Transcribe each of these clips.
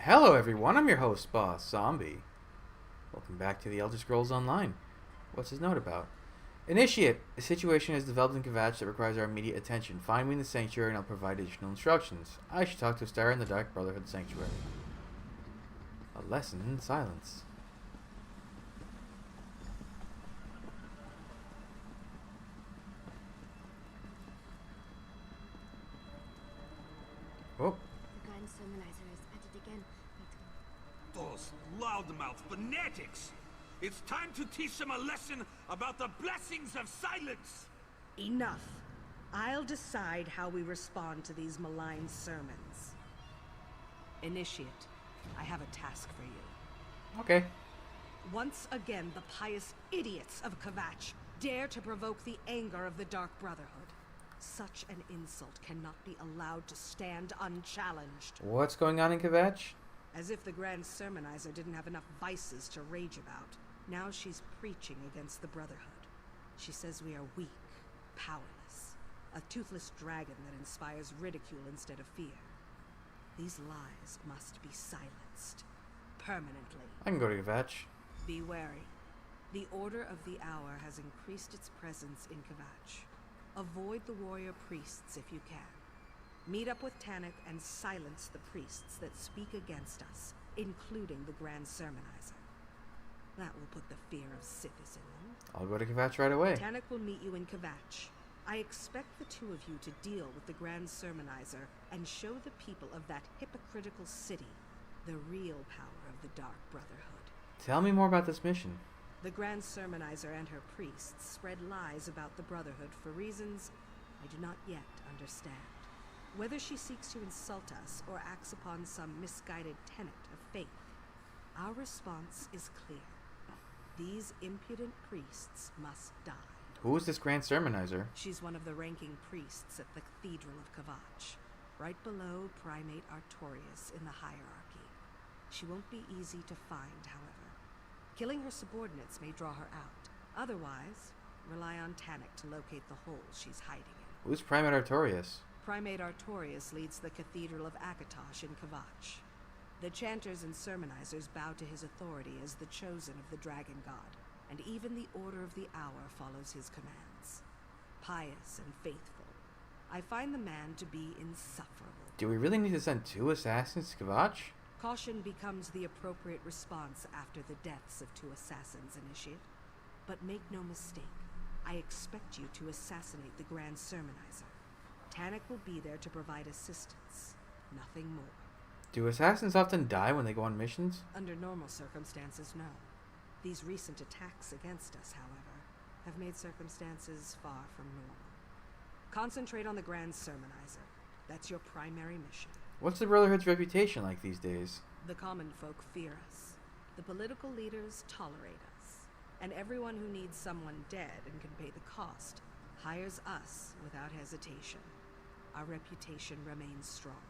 Hello everyone, I'm your host, Boss Zombie. Welcome back to the Elder Scrolls Online. What's his note about? Initiate. A situation has developed in Kvatch that requires our immediate attention. Find me in the Sanctuary and I'll provide additional instructions. I should talk to a star in the Dark Brotherhood Sanctuary. A lesson in silence. Oh. The Grand Sermonizer is at it again. Those loudmouth fanatics! It's time to teach them a lesson about the blessings of silence! Enough. I'll decide how we respond to these malign sermons. Initiate, I have a task for you. Okay. Once again, the pious idiots of Kvatch dare to provoke the anger of the Dark Brotherhood. Such an insult cannot be allowed to stand unchallenged. What's going on in Kvatch? As if the Grand Sermonizer didn't have enough vices to rage about. Now she's preaching against the Brotherhood. She says we are weak, powerless, a toothless dragon that inspires ridicule instead of fear. These lies must be silenced, permanently. I can go to Kvatch. Be wary. The Order of the Hour has increased its presence in Kvatch. Avoid the warrior priests if you can. Meet up with Tannic and silence the priests that speak against us, including the Grand Sermonizer. That will put the fear of Sithis in them. I'll go to Kvatch right away. Tannic will meet you in Kvatch. I expect the two of you to deal with the Grand Sermonizer and show the people of that hypocritical city the real power of the Dark Brotherhood. Tell me more about this mission. The Grand Sermonizer and her priests spread lies about the Brotherhood for reasons I do not yet understand. Whether she seeks to insult us or acts upon some misguided tenet of faith, our response is clear. These impudent priests must die. Who is this Grand Sermonizer? She's one of the ranking priests at the Cathedral of Kvatch, right below Primate Artorius in the hierarchy. She won't be easy to find, however. Killing her subordinates may draw her out. Otherwise, rely on Tannic to locate the holes she's hiding in. Who's Primate Artorius? Primate Artorius leads the Cathedral of Akatosh in Kvatch. The chanters and sermonizers bow to his authority as the chosen of the Dragon God, and even the Order of the Hour follows his commands. Pious and faithful, I find the man to be insufferable. Do we really need to send 2 assassins to Kvatch? Caution becomes the appropriate response after the deaths of 2 assassins, Initiate. But make no mistake, I expect you to assassinate the Grand Sermonizer. Tannic will be there to provide assistance, nothing more. Do assassins often die when they go on missions? Under normal circumstances, no. These recent attacks against us, however, have made circumstances far from normal. Concentrate on the Grand Sermonizer. That's your primary mission. What's the Brotherhood's reputation like these days? The common folk fear us. The political leaders tolerate us. And everyone who needs someone dead and can pay the cost hires us without hesitation. Our reputation remains strong.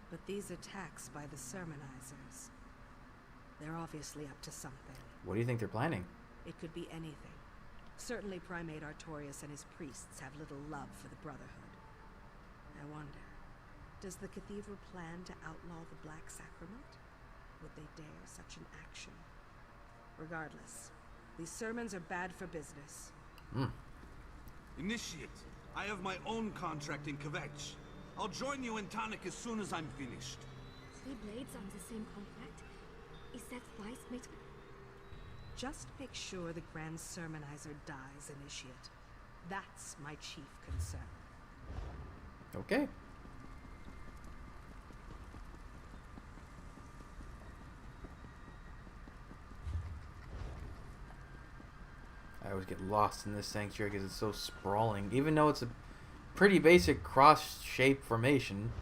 But these attacks by the sermonizers, they're obviously up to something. What do you think they're planning? It could be anything. Certainly Primate Artorius and his priests have little love for the Brotherhood. I wonder, does the cathedral plan to outlaw the Black Sacrament? Would they dare such an action? Regardless, these sermons are bad for business. Initiate, I have my own contract in Kvatch. I'll join you in Tannic as soon as I'm finished. 3 blades on the same contract? Is that wise, mate? Just make sure the Grand Sermonizer dies, Initiate. That's my chief concern. Okay. I always get lost in this sanctuary because it's so sprawling, even though it's a pretty basic cross-shaped formation.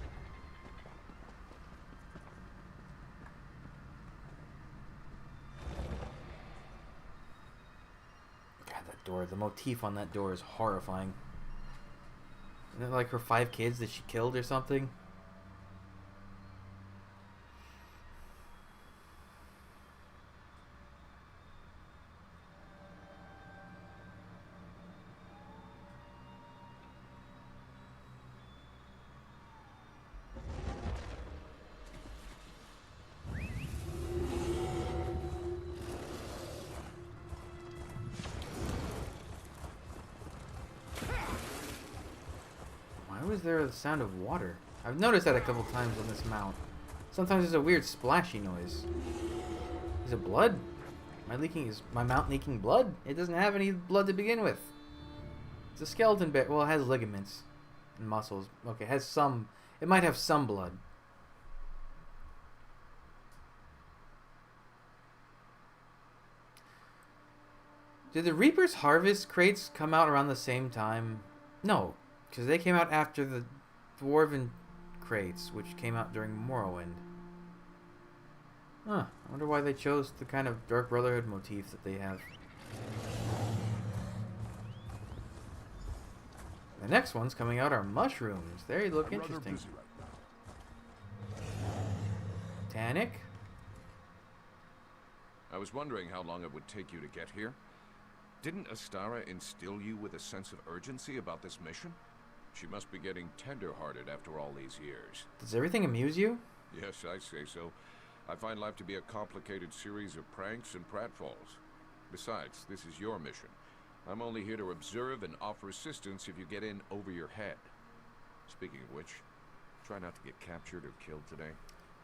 God, that door, the motif on that door is horrifying. Isn't it like her 5 kids that she killed or something? is there the sound of water? I've noticed that a couple times on this mount. Sometimes there's a weird splashy noise. Is it blood? Is my mount leaking blood? It doesn't have any blood to begin with. It's a skeleton bear. Well, it has ligaments and muscles. Okay, it has some. It might have some blood. Did the Reaper's Harvest crates come out around the same time? No, because they came out after the Dwarven crates, which came out during Morrowind. Huh. I wonder why they chose the kind of Dark Brotherhood motif that they have. The next ones coming out are mushrooms. They look interesting. Tannic? I was wondering how long it would take you to get here. Didn't Astara instill you with a sense of urgency about this mission? She must be getting tender-hearted after all these years. Does everything amuse you? Yes, I say so. I find life to be a complicated series of pranks and pratfalls. Besides, this is your mission. I'm only here to observe and offer assistance if you get in over your head. Speaking of which, try not to get captured or killed today.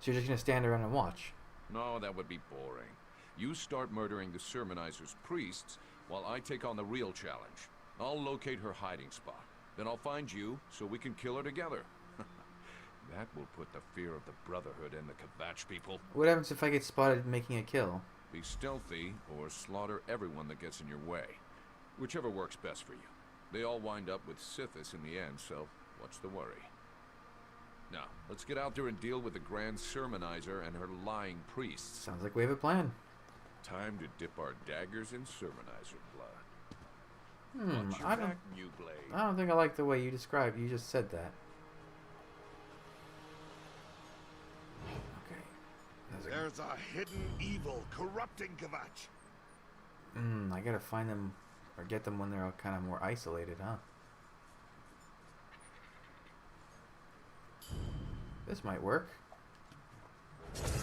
So you're just going to stand around and watch? No, that would be boring. You start murdering the Sermonizer's priests, while I take on the real challenge. I'll locate her hiding spot. Then I'll find you, so we can kill her together. That will put the fear of the Brotherhood and the Kvatch people. What happens if I get spotted making a kill? Be stealthy, or slaughter everyone that gets in your way. Whichever works best for you. They all wind up with Sithis in the end, so what's the worry? Now, let's get out there and deal with the Grand Sermonizer and her lying priests. Sounds like we have a plan. Time to dip our daggers in Sermonizer blood. Watch your I back, new blade. don't think I like the way you described. You just said that. Okay. There's a hidden evil corrupting Kvatch. I gotta find them or get them when they're kind of more isolated, huh? This might work.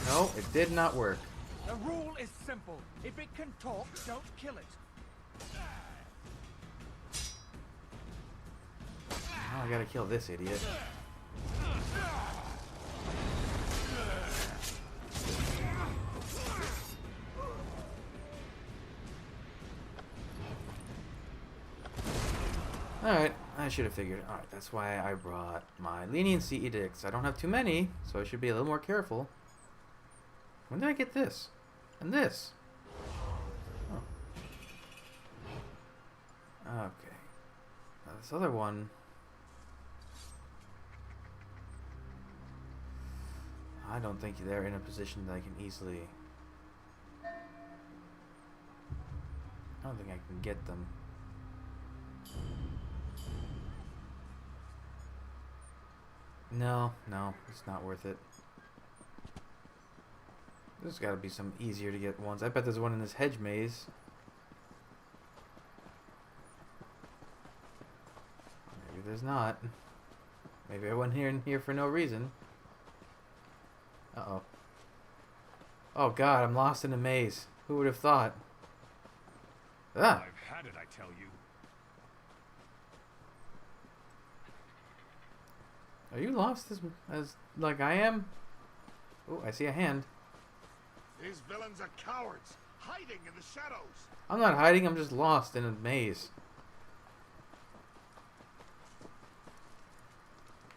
No, it did not work. The rule is simple. If it can talk, don't kill it. Now I gotta kill this idiot. Alright, I should have figured. Alright, that's why I brought my leniency edicts. I don't have too many, so I should be a little more careful. When did I get this? And this? Oh. Okay. Now this other one... I don't think they're in a position that I can easily... I don't think I can get them. No, it's not worth it. There's got to be some easier to get ones. I bet there's one in this hedge maze. Maybe there's not. Maybe I went here for no reason. Uh-oh. Oh god, I'm lost in a maze. Who would have thought? Ah! I've had it, I tell you. Are you lost as like I am? Oh, I see a hand. These villains are cowards, hiding in the shadows. I'm not hiding, I'm just lost in a maze.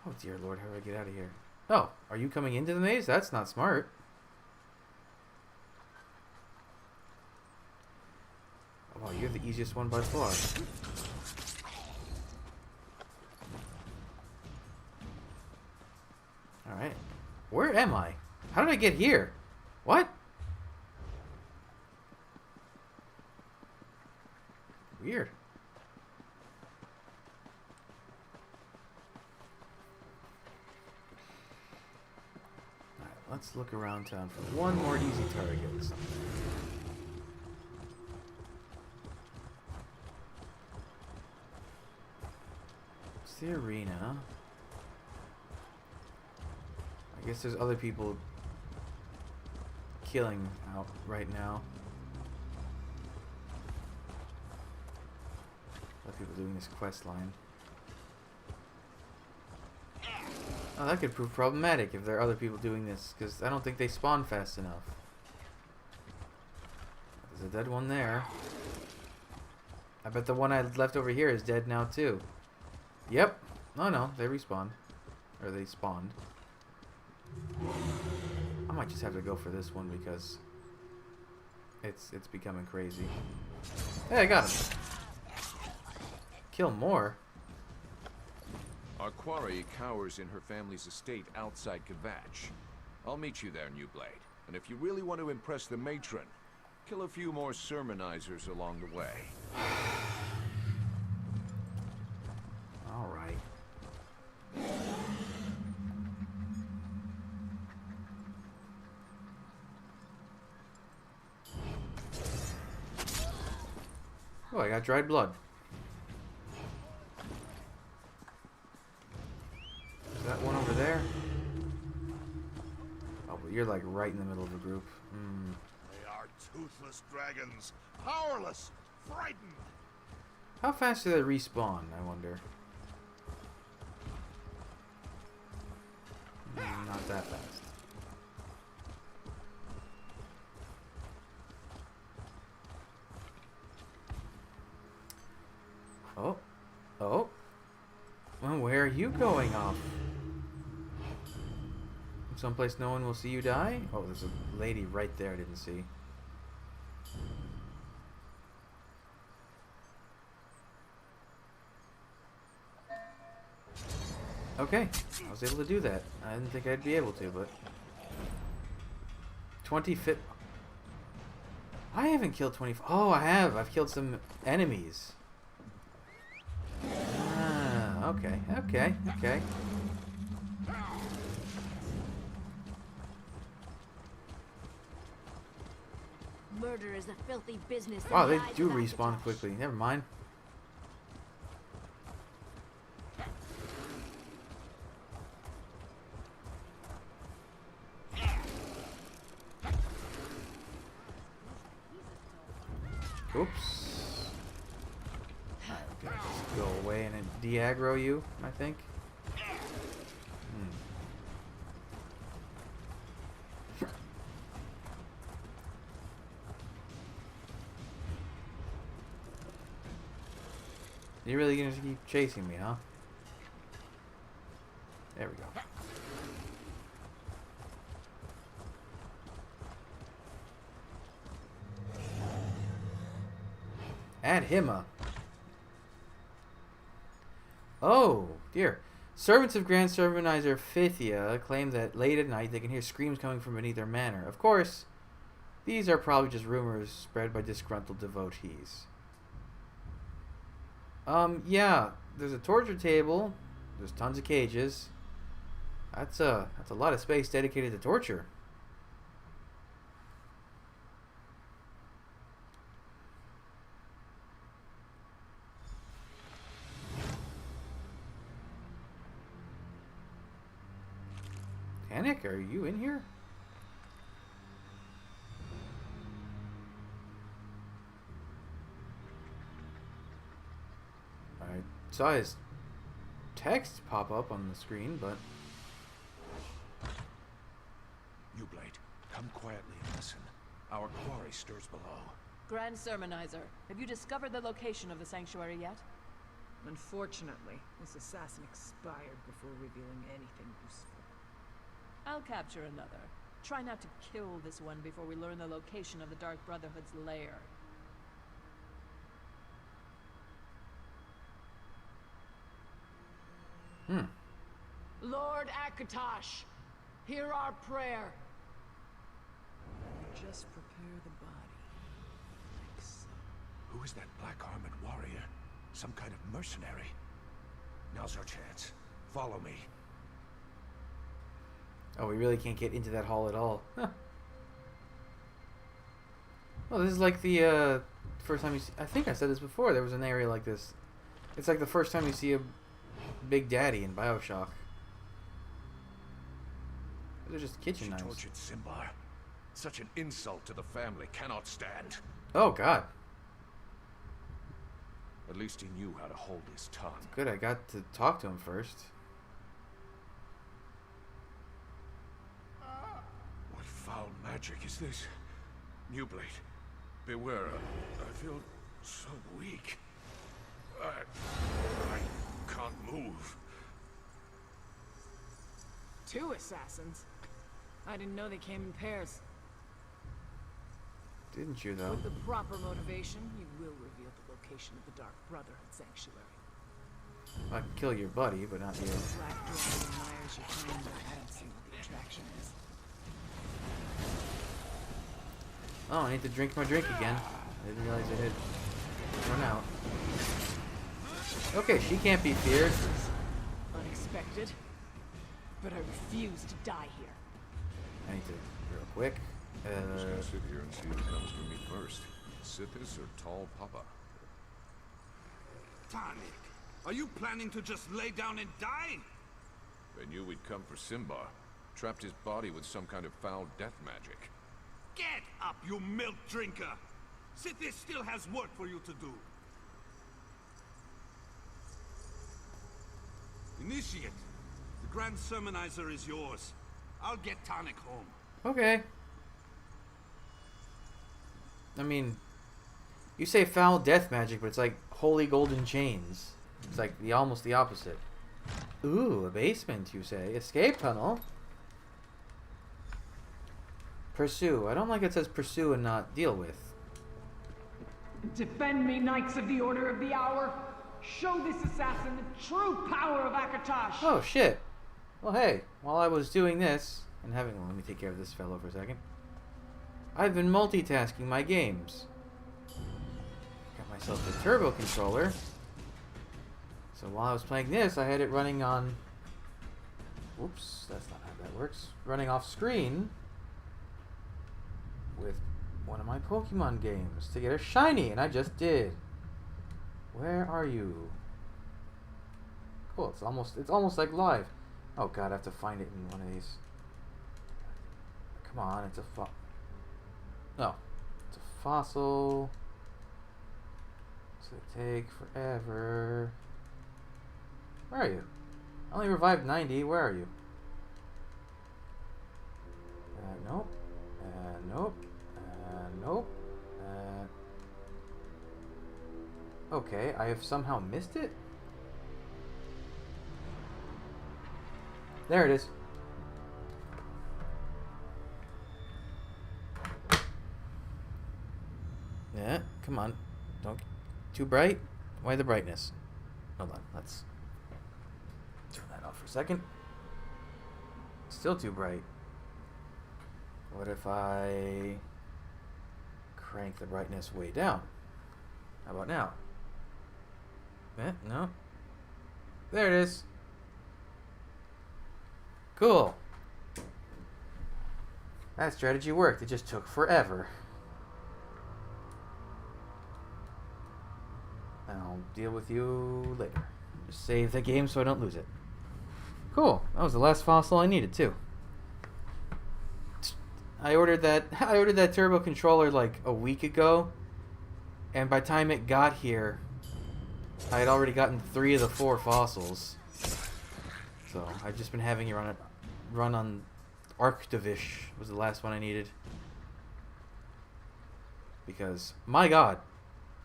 Oh dear lord, how do I get out of here? Oh, are you coming into the maze? That's not smart. Oh, wow, you're the easiest one by far. Alright. Where am I? How did I get here? What? Weird. Alright, let's look around town for one more easy target. It's the arena. I guess there's other people killing out right now. Other people doing this quest line. Oh, that could prove problematic if there are other people doing this, because I don't think they spawn fast enough. There's a dead one there. I bet the one I left over here is dead now too. Yep. Oh no, they respawned. Or they spawned. I might just have to go for this one because it's becoming crazy. Hey, I got him. Kill more. Our quarry cowers in her family's estate outside Kvatch. I'll meet you there, New Blade. And if you really want to impress the matron, kill a few more sermonizers along the way. All right. Oh, I got dried blood. Is that one over there? Oh, but you're like right in the middle of the group. They are toothless dragons, powerless, frightened. How fast do they respawn, I wonder? Not that fast. Oh. Oh. Well, where are you going off? Someplace no one will see you die? Oh, there's a lady right there I didn't see. Okay, I was able to do that. I didn't think I'd be able to, but 25. I haven't killed 20. Oh, I have. I've killed some enemies. Ah, okay, okay, okay. Murder is a filthy business. in Wow, the they eyes do of respawn Akatosh. quickly. Never mind. Oops. I'm gonna just go away and then de-aggro you, I think. You're really gonna keep chasing me, huh? There we go. Add him up. Oh, dear. Servants of Grand Sermonizer Phthia claim that late at night they can hear screams coming from beneath their manor. Of course, these are probably just rumors spread by disgruntled devotees. Yeah, there's a torture table. There's tons of cages. That's a lot of space dedicated to torture. Panic, are you in here? I saw his text pop up on the screen, but New Blade, come quietly and listen. Our quarry stirs below. Grand Sermonizer, have you discovered the location of the sanctuary yet? Unfortunately, this assassin expired before revealing anything useful. I'll capture another. Try not to kill this one before we learn the location of the Dark Brotherhood's lair. Lord Akatosh, hear our prayer. Just prepare the body. Like so. Who is that black-armored warrior? Some kind of mercenary? Now's our chance. Follow me. oh, we really can't get into that hall at all. Huh. Well, this is like the first time you see... I think I said this before. There was an area like this. It's like the first time you see a Big Daddy in BioShock. They're just kitchen She knives. tortured Simbar. Such an insult to the family cannot stand. Oh, God. At least he knew how to hold his tongue. Good, I got to talk to him first. magic is this? New Blade, beware. I feel so weak. I can't move. 2 assassins? I didn't know they came in pairs. Didn't you, though? With the proper motivation, you will reveal the location of the Dark Brotherhood sanctuary. I can kill your buddy, but not you. Black Dwarf admires your plan, but I don't see what the attraction is. Oh, I need to drink my drink again. I didn't realize I did. Run out. Okay, she can't be feared. Unexpected, but I refuse to die here. I need to, real quick. I'm just gonna sit here and see who comes for me first. Sithis or Tall Papa? Tonic, are you planning to just lay down and die? They knew we'd come for Simba. Trapped his body with some kind of foul death magic. Get up, you milk drinker! Sithis still has work for you to do. Initiate, the Grand Sermonizer is yours. I'll get Tonic home. Okay. I mean, you say foul death magic, but it's like holy golden chains. It's like almost the opposite. Ooh, a basement, you say. Escape tunnel. Pursue. I don't like it says pursue and not deal with. Defend me, Knights of the Order of the Hour! Show this assassin the true power of Akatosh! Oh, shit. Well, hey, while I was doing this, and having... Well, let me take care of this fellow for a second. I've been multitasking my games. Got myself a turbo controller. So while I was playing this, I had it running on... Whoops, that's not how that works. Running off screen with one of my Pokemon games to get a shiny, and I just did. Where are you? Cool, it's almost like live. Oh god, I have to find it in one of these. Come on, it's a no, it's a fossil. It's gonna take forever. Where are you? I only revived 90. Where are you? Nope. Nope. Nope. Okay, I have somehow missed it? There it is. Yeah, come on. Don't... Too bright? Why the brightness? Hold on, let's turn that off for a second. Still too bright. What if I crank the brightness way down? How about now? No. There it is. Cool. That strategy worked. It just took forever. I'll deal with you later. Just save the game so I don't lose it. Cool. That was the last fossil I needed too. I ordered that turbo controller like a week ago, and by the time it got here, I had already gotten 3 of the 4 fossils. So I've just been having it run on Arctivish was the last one I needed. Because my god,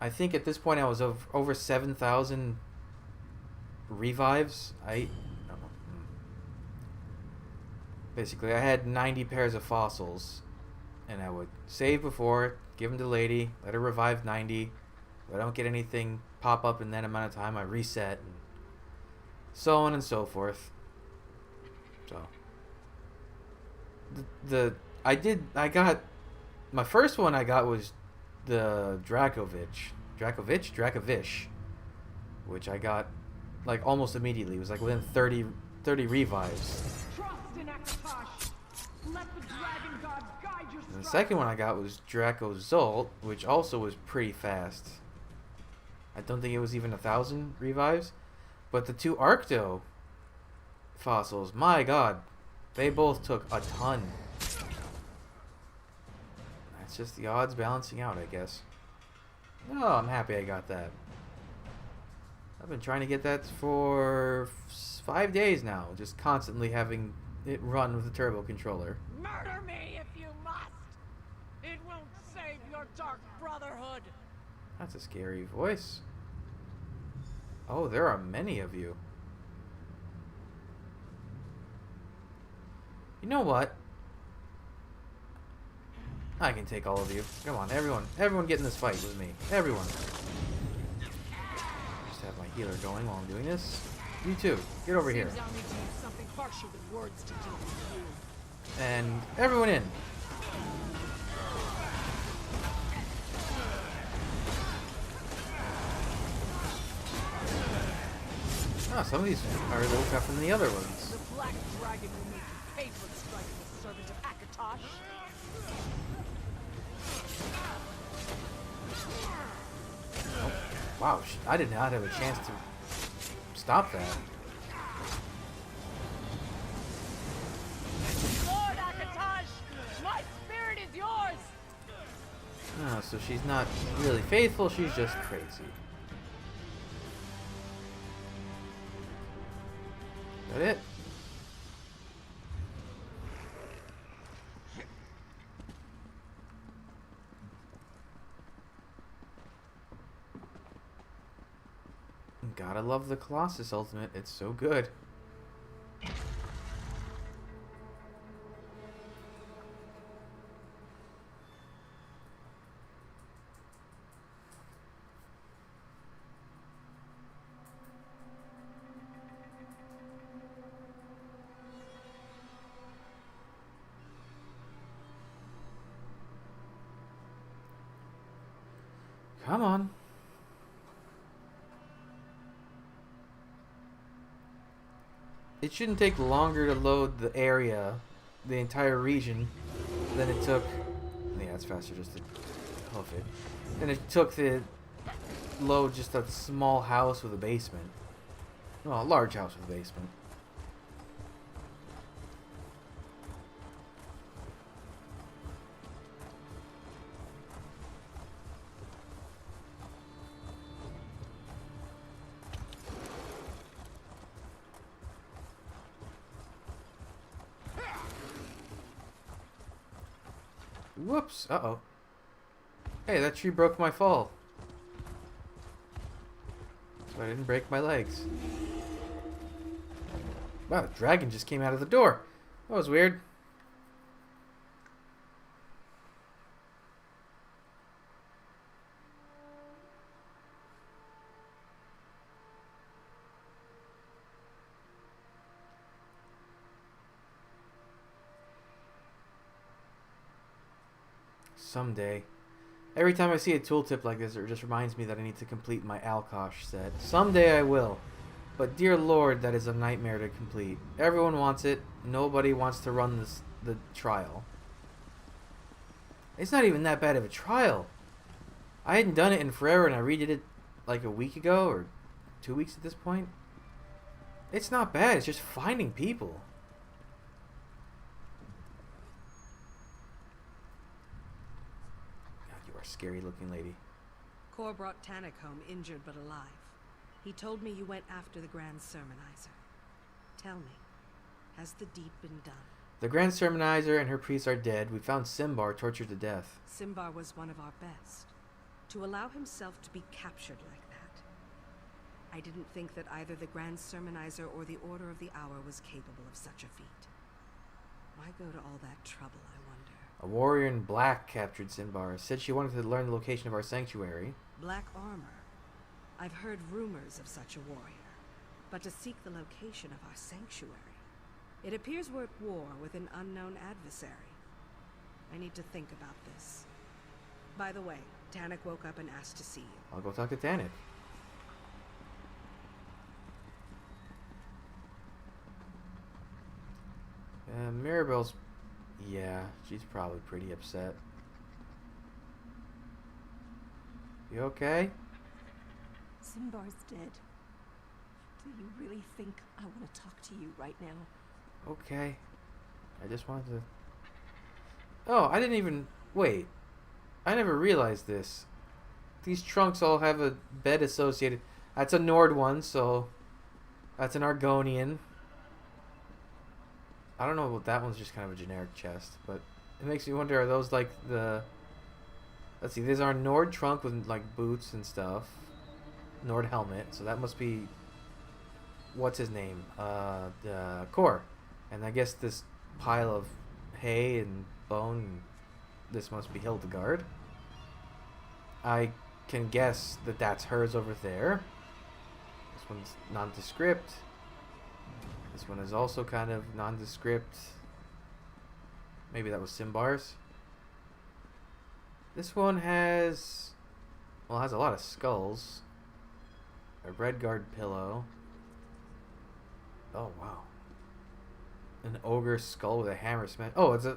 I think at this point I was over 7,000 revives. I don't know. Basically, I had 90 pairs of fossils, and I would save before, give them to the lady, let her revive 90. If I don't get anything pop up in that amount of time, I reset, and so on and so forth. So I got my first one I got was the Dracovish, which I got like almost immediately. It was like within 30 revives. Trust in Akatosh. Let the dragon god guide your And the second one I got was Dracozolt, which also was pretty fast. I don't think it was even 1,000 revives. But the 2 Arcto fossils, my god, they both took a ton. That's just the odds balancing out, I guess. Oh, I'm happy I got that. I've been trying to get that for 5 days now, just constantly having it run with the turbo controller. Murder me if you must. your dark brotherhood. That's a scary voice. Oh, there are many of you. You know what? I can take all of you. Come on, everyone. Everyone get in this fight with me. Everyone. Just have my healer going while I'm doing this. You too. Get over here. Seems I'll need to use something harsher than words to deal with you. And everyone in. Oh, some of these are a little tougher than the other ones. The Black Dragon will make you pay for striking the servant of Akatosh. Oh, wow, I did not have a chance to stop that. Lord Akatosh, my spirit is yours. Oh, so she's not really faithful, she's just crazy. Is that it? Gotta love the Colossus Ultimate, it's so good. Come on. It shouldn't take longer to load the area, the entire region, than it took... Yeah, it's faster just to hoof it. Than it took to load just a small house with a basement. Well, a large house with a basement. Whoops. Uh-oh. Hey, that tree broke my fall. So I didn't break my legs. Wow, the dragon just came out of the door. That was weird. Someday. Every time I see a tooltip like this, it just reminds me that I need to complete my Alkosh set. Someday I will. But dear lord, that is a nightmare to complete. Everyone wants it. Nobody wants to run the trial. It's not even that bad of a trial. I hadn't done it in forever and I redid it like a week ago or 2 weeks at this point. It's not bad. It's just finding people. Scary looking lady. Kor brought Tannic home injured but alive. He told me you went after the Grand Sermonizer. Tell me, has the deed been done? The Grand Sermonizer and her priests are dead. We found Simbar tortured to death. Simbar was one of our best. To allow himself to be captured like that. I didn't think that either the Grand Sermonizer or the Order of the Hour was capable of such a feat. Why go to all that trouble, I wonder? A warrior in black captured Simbar. Said she wanted to learn the location of our sanctuary. Black armor. I've heard rumors of such a warrior. But to seek the location of our sanctuary. It appears we're at war with an unknown adversary. I need to think about this. By the way, Tannic woke up and asked to see you. I'll go talk to Tannic. Mirabelle's... Yeah, she's probably pretty upset. You okay? Simbar's dead. Do you really think I want to talk to you right now? Okay. I just wanted to... Oh, I didn't even... Wait. I never realized this. These trunks all have a bed associated. That's a Nord one, so... That's an Argonian. I don't know what that one's just kind of a generic chest, but it makes me wonder, are those like the Let's see. There's our Nord trunk with like boots and stuff. Nord helmet. So that must be. What's his name? The Core. And I guess this pile of hay and bone. This must be Hildegard. I can guess that that's hers over there. This one's nondescript. This one is also kind of nondescript. Maybe that was Simbar's. This one has... Well, it has a lot of skulls. A red guard pillow. Oh, wow. An ogre skull with a hammer smash. Oh, it's a...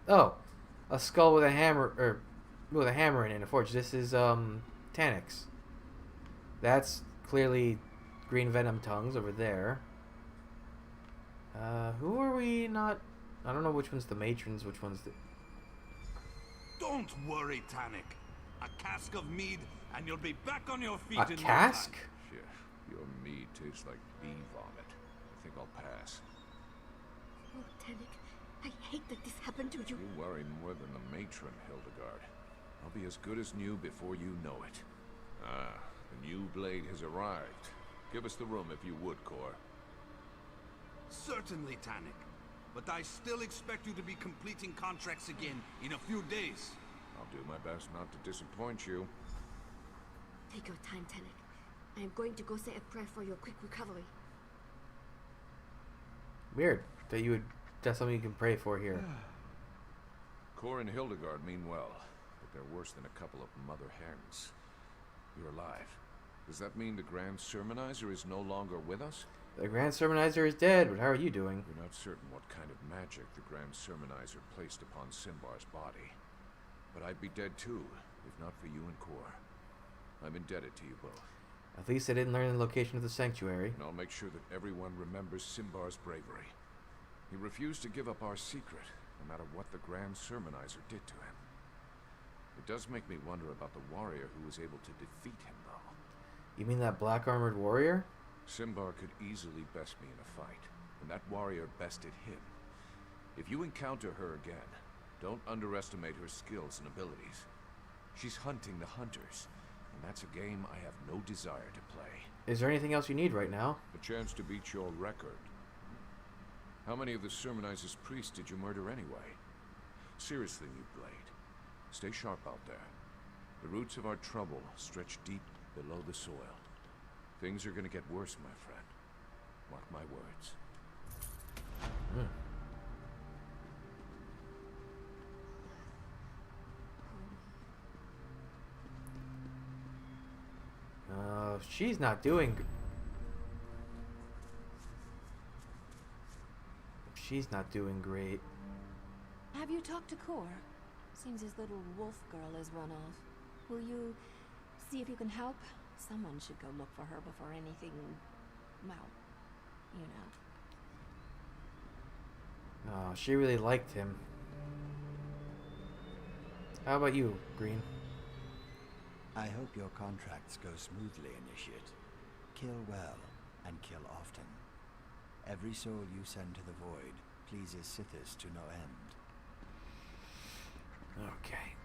Oh! A skull with a hammer... Or... With a hammer in it and a forge. This is, Taniks. That's clearly green venom tongues over there. Who are we not... I don't know which one's the matrons, which one's the... Don't worry, Tanik. A cask of mead, and you'll be back on your feet A in cask? no time. Yeah, your mead tastes like bee vomit. I think I'll pass. Oh, Tanik, I hate that this happened to you. You worry more than the matron, Hildegard. I'll be as good as new before you know it. Ah, the new blade has arrived. Give us the room if you would, Core. Certainly, Tanik. But I still expect you to be completing contracts again in a few days. I'll do my best not to disappoint you. Take your time, Tanik. I am going to go say a prayer for your quick recovery. Weird that you would... That's something you can pray for here. Core and Hildegard mean well, but they're worse than a couple of mother hens. You're alive. Does that mean the Grand Sermonizer is no longer with us? The Grand Sermonizer is dead, but how are you doing? We're not certain what kind of magic the Grand Sermonizer placed upon Simbar's body. But I'd be dead too, if not for you and Core. I'm indebted to you both. At least I didn't learn the location of the sanctuary. And I'll make sure that everyone remembers Simbar's bravery. He refused to give up our secret, no matter what the Grand Sermonizer did to him. It does make me wonder about the warrior who was able to defeat him, though. You mean that black-armored warrior? Simbar could easily best me in a fight, and that warrior bested him. If you encounter her again, don't underestimate her skills and abilities. She's hunting the hunters, and that's a game I have no desire to play. Is there anything else you need right now? A chance to beat your record. How many of the Sermonizer's priests did you murder anyway? Seriously, New Blade. Stay sharp out there. The roots of our trouble stretch deep below the soil. Things are gonna get worse, my friend. Mark my words. She's not doing... She's not doing great. Have you talked to Core? Seems his little wolf girl has run off. Will you see if you can help? Someone should go look for her before anything... well, you know. Oh, she really liked him. How about you, Green? I hope your contracts go smoothly, Initiate. Kill well, and kill often. Every soul you send to the Void pleases Sithis to no end. Okay.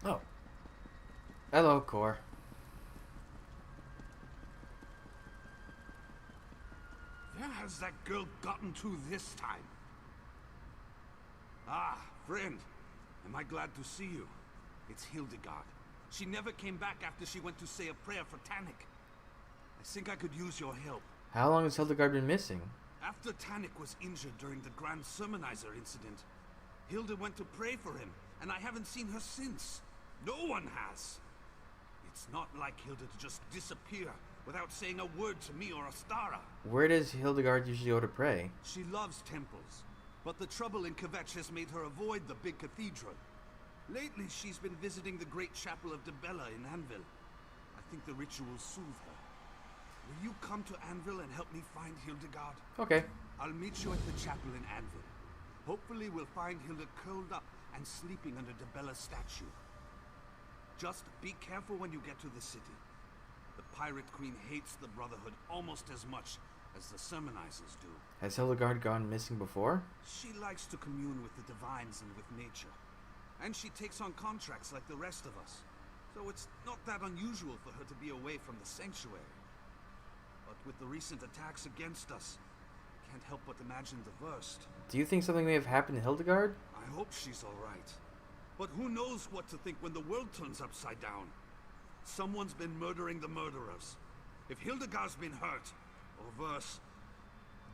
Oh. Hello, Core. Where has that girl gotten to this time? Ah, friend. Am I glad to see you? It's Hildegard. She never came back after she went to say a prayer for Tanik. I think I could use your help. How long has Hildegard been missing? After Tanik was injured during the Grand Sermonizer incident, Hilda went to pray for him, and I haven't seen her since. No one has. It's not like Hilda to just disappear without saying a word to me or Astara. Where does Hildegard usually go to pray? She loves temples, but the trouble in Kvetch has made her avoid the big cathedral. Lately, she's been visiting the great chapel of Debella in Anvil. I think the rituals soothe her. Will you come to Anvil and help me find Hildegard? Okay. I'll meet you at the chapel in Anvil. Hopefully we'll find Hilda curled up and sleeping under Debella's statue. Just be careful when you get to the city. The Pirate Queen hates the Brotherhood almost as much as the Sermonizers do. Has Hildegard gone missing before? She likes to commune with the divines and with nature. And she takes on contracts like the rest of us. So it's not that unusual for her to be away from the sanctuary. But with the recent attacks against us, can't help but imagine the worst. Do you think something may have happened to Hildegard? I hope she's alright. But who knows what to think when the world turns upside down? Someone's been murdering the murderers. If Hildegard's been hurt, or worse,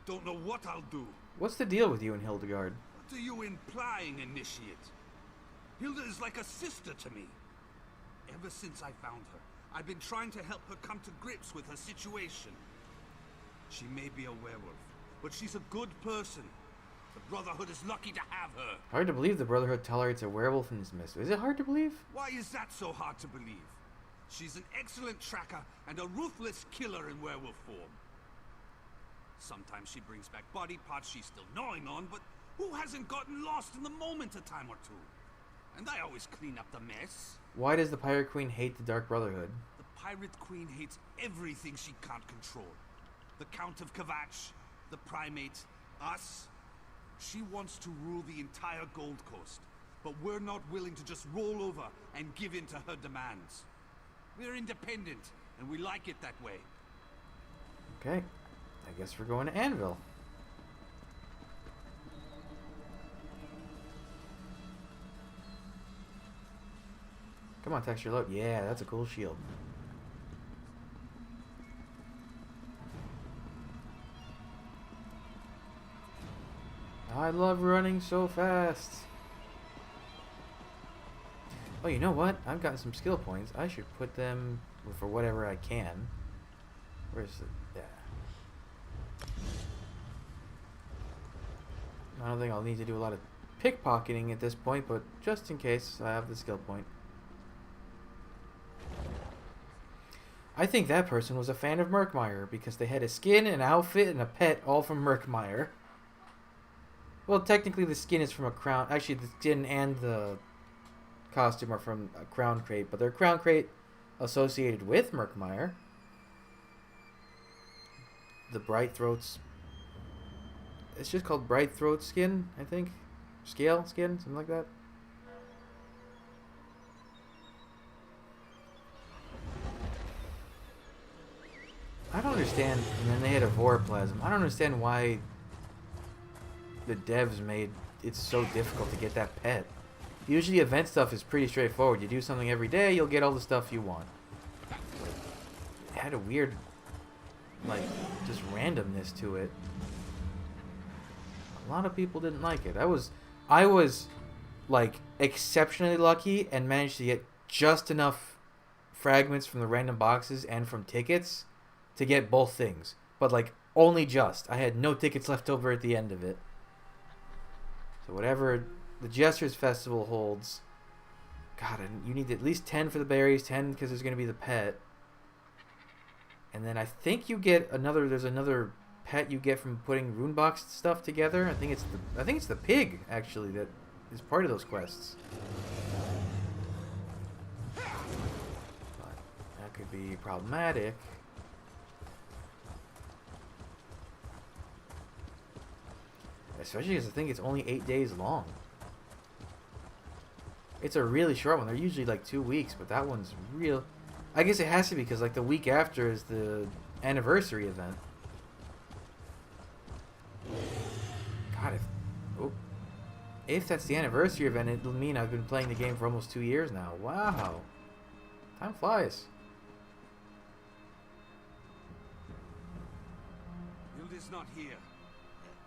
don't know what I'll do. What's the deal with you and Hildegard? What are you implying, Initiate? Hilda is like a sister to me. Ever since I found her, I've been trying to help her come to grips with her situation. She may be a werewolf, but she's a good person. The Brotherhood is lucky to have her. Hard to believe the Brotherhood tolerates a werewolf in its midst. Is it hard to believe? Why is that so hard to believe? She's an excellent tracker and a ruthless killer in werewolf form. Sometimes she brings back body parts she's still gnawing on, but who hasn't gotten lost in the moment a time or two? And I always clean up the mess. Why does the Pirate Queen hate the Dark Brotherhood? The Pirate Queen hates everything she can't control. The Count of Kvatch, the Primate, us. She wants to rule the entire Gold Coast, but we're not willing to just roll over and give in to her demands. We're independent, and we like it that way. Okay, I guess we're going to Anvil. Come on, texture load. Yeah, that's a cool shield. I love running so fast. Oh, you know what? I've got some skill points. I should put them for whatever I can. Where's the... Yeah. I don't think I'll need to do a lot of pickpocketing at this point, but just in case, I have the skill point. I think that person was a fan of Murkmire because they had a skin, an outfit, and a pet all from Murkmire. Well, technically the skin is from a crown. Actually, the skin and the costume are from a crown crate, but they're crown crate associated with Murkmire. The Bright Throat's... It's just called Bright Throat skin, I think. Scale skin, something like that. I don't understand. And then they had a Voroplasm. I don't understand why the devs made it so difficult to get that pet. Usually event stuff is pretty straightforward. You do something every day, you'll get all the stuff you want. It had a weird, like, just randomness to it. A lot of people didn't like it. I was like exceptionally lucky and managed to get just enough fragments from the random boxes and from tickets to get both things. But like only just. I had no tickets left over at the end of it. So whatever the Jester's Festival holds, God, you need at least 10 for the berries, 10 because there's going to be the pet. And then I think you get another, there's another pet you get from putting runebox stuff together. I think it's the pig actually that is part of those quests. But that could be problematic. Especially because I think it's only 8 days long. It's a really short one. They're usually like 2 weeks, but that one's real. I guess it has to be because like the week after is the anniversary event. God, if that's the anniversary event, it'll mean I've been playing the game for almost 2 years now. Wow. Time flies. Hilda's not here.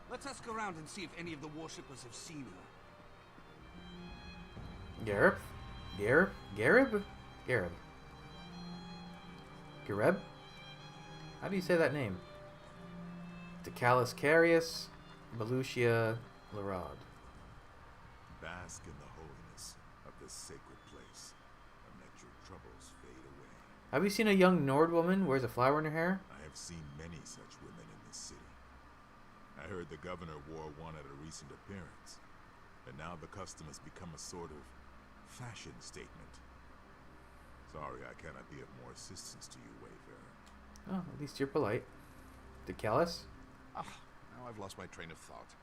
Let's ask around and see if any of the worshippers have seen her. Gareb? How do you say that name? Decalis Carius, Belucia Larod. Bask in the holiness of this sacred place, and let your troubles fade away. Have you seen a young Nord woman wears a flower in her hair? I have seen many such women in this city. I heard the governor wore one at a recent appearance, and now the custom has become a sort of fashion statement. Sorry I cannot be of more assistance to you, Wayfarer. Oh, at least you're polite. Decalis? Now I've lost my train of thought.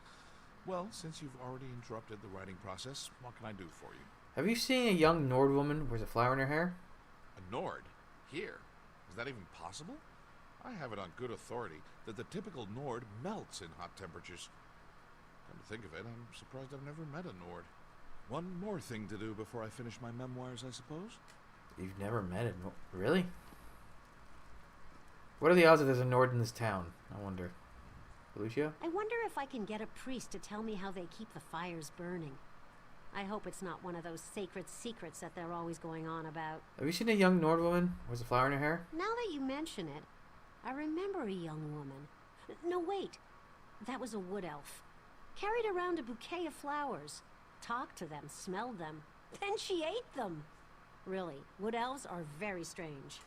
Well, since you've already interrupted the writing process, what can I do for you? Have you seen a young Nord woman wears a flower in her hair? A Nord? Here? Is that even possible? I have it on good authority that the typical Nord melts in hot temperatures. Come to think of it, I'm surprised I've never met a Nord. One more thing to do before I finish my memoirs, I suppose. You've never met it? Really? What are the odds that there's a Nord in this town? I wonder. Lucia? I wonder if I can get a priest to tell me how they keep the fires burning. I hope it's not one of those sacred secrets that they're always going on about. Have you seen a young Nord woman wears a flower in her hair? Now that you mention it, I remember a young woman. No, wait. That was a wood elf. Carried around a bouquet of flowers. Talked to them, smelled them. Then she ate them. Really, wood elves are very strange.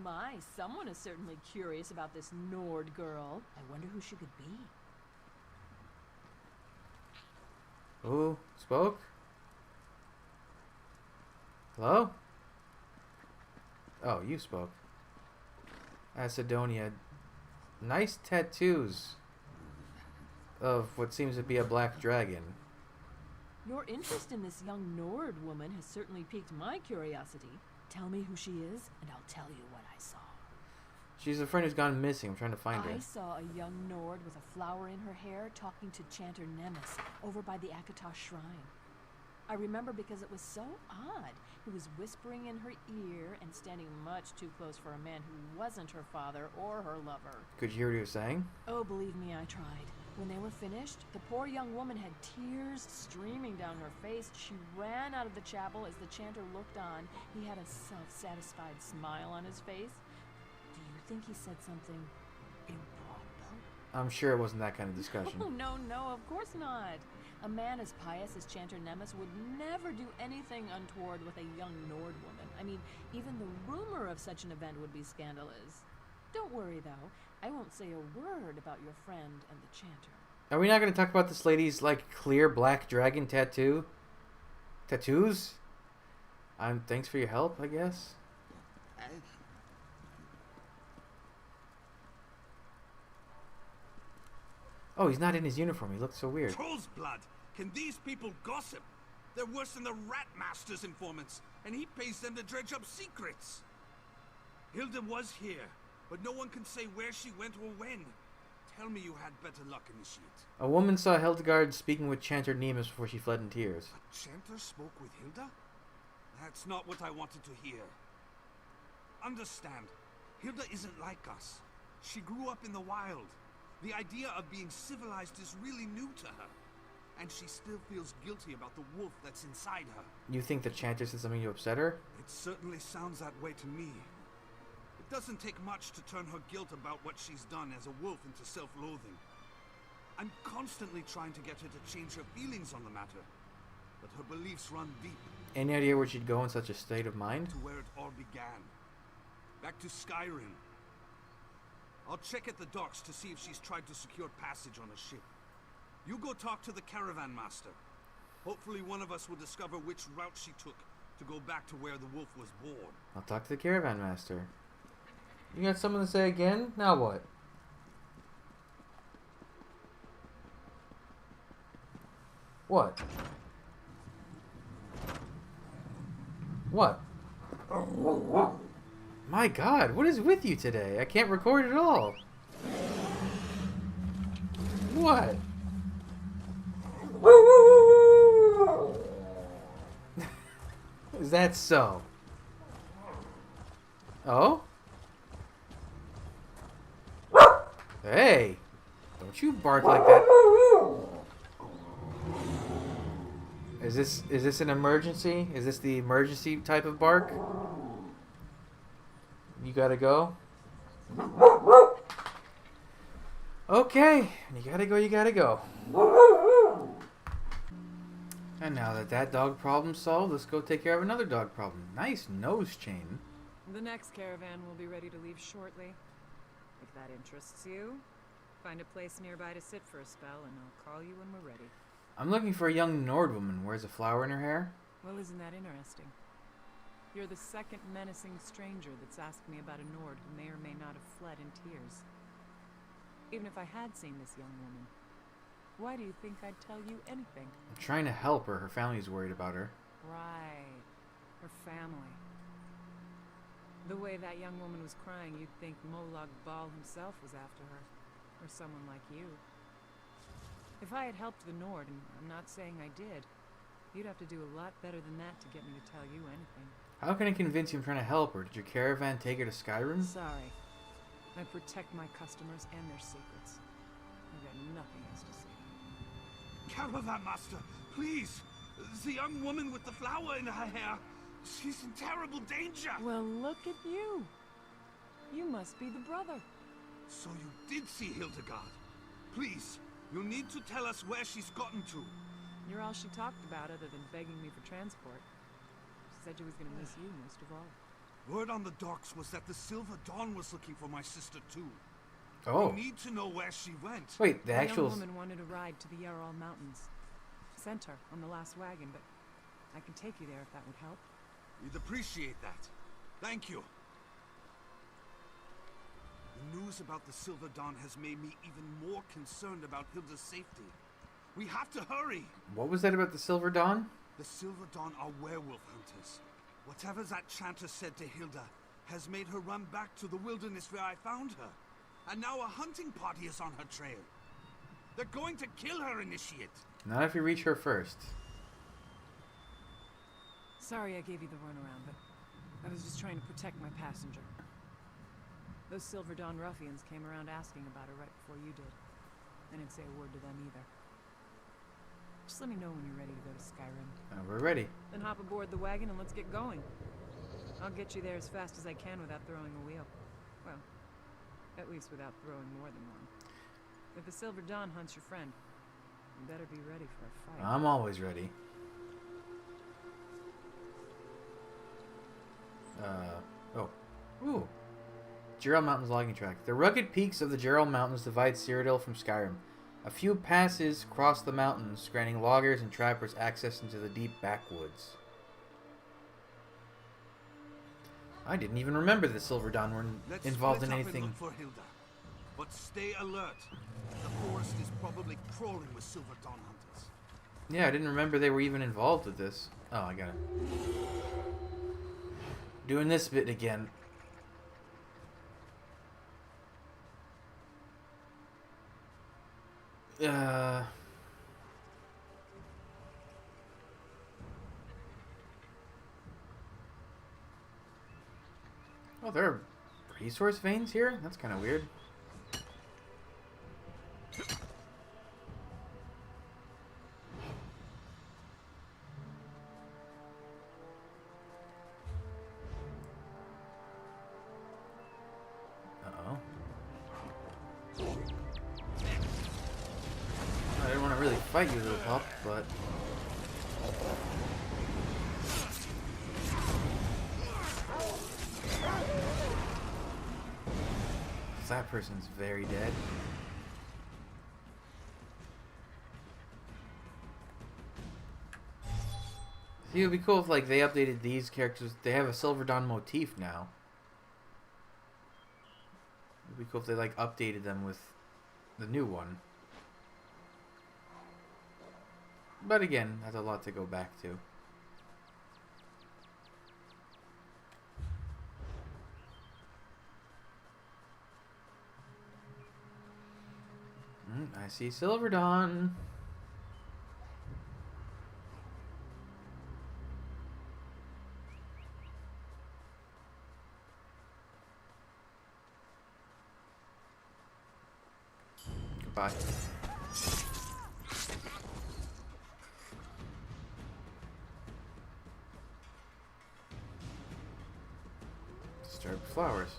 My, someone is certainly curious about this Nord girl. I wonder who she could be. Who spoke? Hello? Oh, you spoke. Macedonia. Nice tattoos of what seems to be a black dragon. Your interest in this young Nord woman has certainly piqued my curiosity. Tell me who she is, and I'll tell you what I saw. She's a friend who's gone missing. I'm trying to find her. I saw a young Nord with a flower in her hair talking to Chanter Nemes over by the Akatosh shrine. I remember because it was so odd. He was whispering in her ear and standing much too close for a man who wasn't her father or her lover. Could you hear what he was saying? Oh, believe me, I tried. When they were finished, the poor young woman had tears streaming down her face. She ran out of the chapel as the chanter looked on. He had a self-satisfied smile on his face. Do you think he said something improper? I'm sure it wasn't that kind of discussion. Oh, no, of course not. A man as pious as Chanter Nemes would never do anything untoward with a young Nord woman. I mean, even the rumor of such an event would be scandalous. Don't worry, though. I won't say a word about your friend and the chanter. Are we not going to talk about this lady's, like, clear black dragon tattoo? Tattoos? Thanks for your help, I guess. Oh, he's not in his uniform. He looks so weird. Troll's blood! Can these people gossip? They're worse than the Rat Master's informants, and he pays them to dredge up secrets. Hilda was here, but no one can say where she went or when. Tell me you had better luck, Initiate. A woman saw Hildegard speaking with Chanter Nemes before she fled in tears. A Chanter spoke with Hilda? That's not what I wanted to hear. Understand, Hilda isn't like us. She grew up in the wild. The idea of being civilized is really new to her. And she still feels guilty about the wolf that's inside her. You think the Chanter said something to upset her? It certainly sounds that way to me. It doesn't take much to turn her guilt about what she's done as a wolf into self-loathing. I'm constantly trying to get her to change her feelings on the matter, but her beliefs run deep. Any idea where she'd go in such a state of mind? To where it all began. Back to Skyrim. I'll check at the docks to see if she's tried to secure passage on a ship. You go talk to the caravan master. Hopefully one of us will discover which route she took to go back to where the wolf was born. I'll talk to the caravan master. You got something to say again? Now what? What? What? My God, what is with you today? I can't record at all. What? Is that so? Oh? Hey! Don't you bark like that. Is this an emergency? Is this the emergency type of bark? You gotta go? Okay, you gotta go, you gotta go. And now that dog problem's solved, let's go take care of another dog problem. Nice nose chain. The next caravan will be ready to leave shortly. If that interests you, find a place nearby to sit for a spell and I'll call you when we're ready. I'm looking for a young Nord woman. Wears a flower in her hair. Well, isn't that interesting? You're the second menacing stranger that's asked me about a Nord who may or may not have fled in tears. Even if I had seen this young woman, why do you think I'd tell you anything? I'm trying to help her. Her family's worried about her. Right. Her family. The way that young woman was crying, you'd think Molag Bal himself was after her. Or someone like you. If I had helped the Nord, and I'm not saying I did, you'd have to do a lot better than that to get me to tell you anything. How can I convince you I'm trying to help her? Did your caravan take her to Skyrim? Sorry. I protect my customers and their secrets. I've got nothing else to say. Caravan Master, please! The young woman with the flower in her hair. She's in terrible danger. Well, look at you. You must be the brother. So you did see Hildegard. Please, you need to tell us where she's gotten to. You're all she talked about other than begging me for transport. She said she was going to miss you most of all. Word on the docks was that the Silver Dawn was looking for my sister too. Oh. We need to know where she went. Wait, the actual... young woman wanted a ride to the Yarral Mountains. Sent her on the last wagon, but I can take you there if that would help. We'd appreciate that. Thank you. The news about the Silver Dawn has made me even more concerned about Hilda's safety. We have to hurry! What was that about the Silver Dawn? The Silver Dawn are werewolf hunters. Whatever that chanter said to Hilda has made her run back to the wilderness where I found her. And now a hunting party is on her trail. They're going to kill her, Initiate. Not if you reach her first. Sorry I gave you the runaround, but I was just trying to protect my passenger. Those Silver Dawn ruffians came around asking about her right before you did. I didn't say a word to them either. Just let me know when you're ready to go to Skyrim. We're ready. Then hop aboard the wagon and let's get going. I'll get you there as fast as I can without throwing a wheel. Well, at least without throwing more than one. If the Silver Dawn hunts your friend, you better be ready for a fight. I'm always ready. Oh. Ooh. Jarrell Mountains logging track. The rugged peaks of the Jarrell Mountains divide Cyrodiil from Skyrim. A few passes cross the mountains, granting loggers and trappers access into the deep backwoods. I didn't even remember the Silver Dawn were involved in anything. Let's split up and look for Hilda. But stay alert. The forest is probably crawling with Silver Dawn hunters. Yeah, I didn't remember they were even involved with this. Oh, I got it. Doing this bit again. Oh, there are resource veins here? That's kind of weird. Uh-oh. I didn't want to really fight you, little pup, but... That person's very dead. See, it would be cool if, like, they updated these characters. They have a Silver Dawn motif now. It would be cool if they, like, updated them with the new one. But again, that's a lot to go back to. I see Silver Dawn. Goodbye. Disturbed flowers.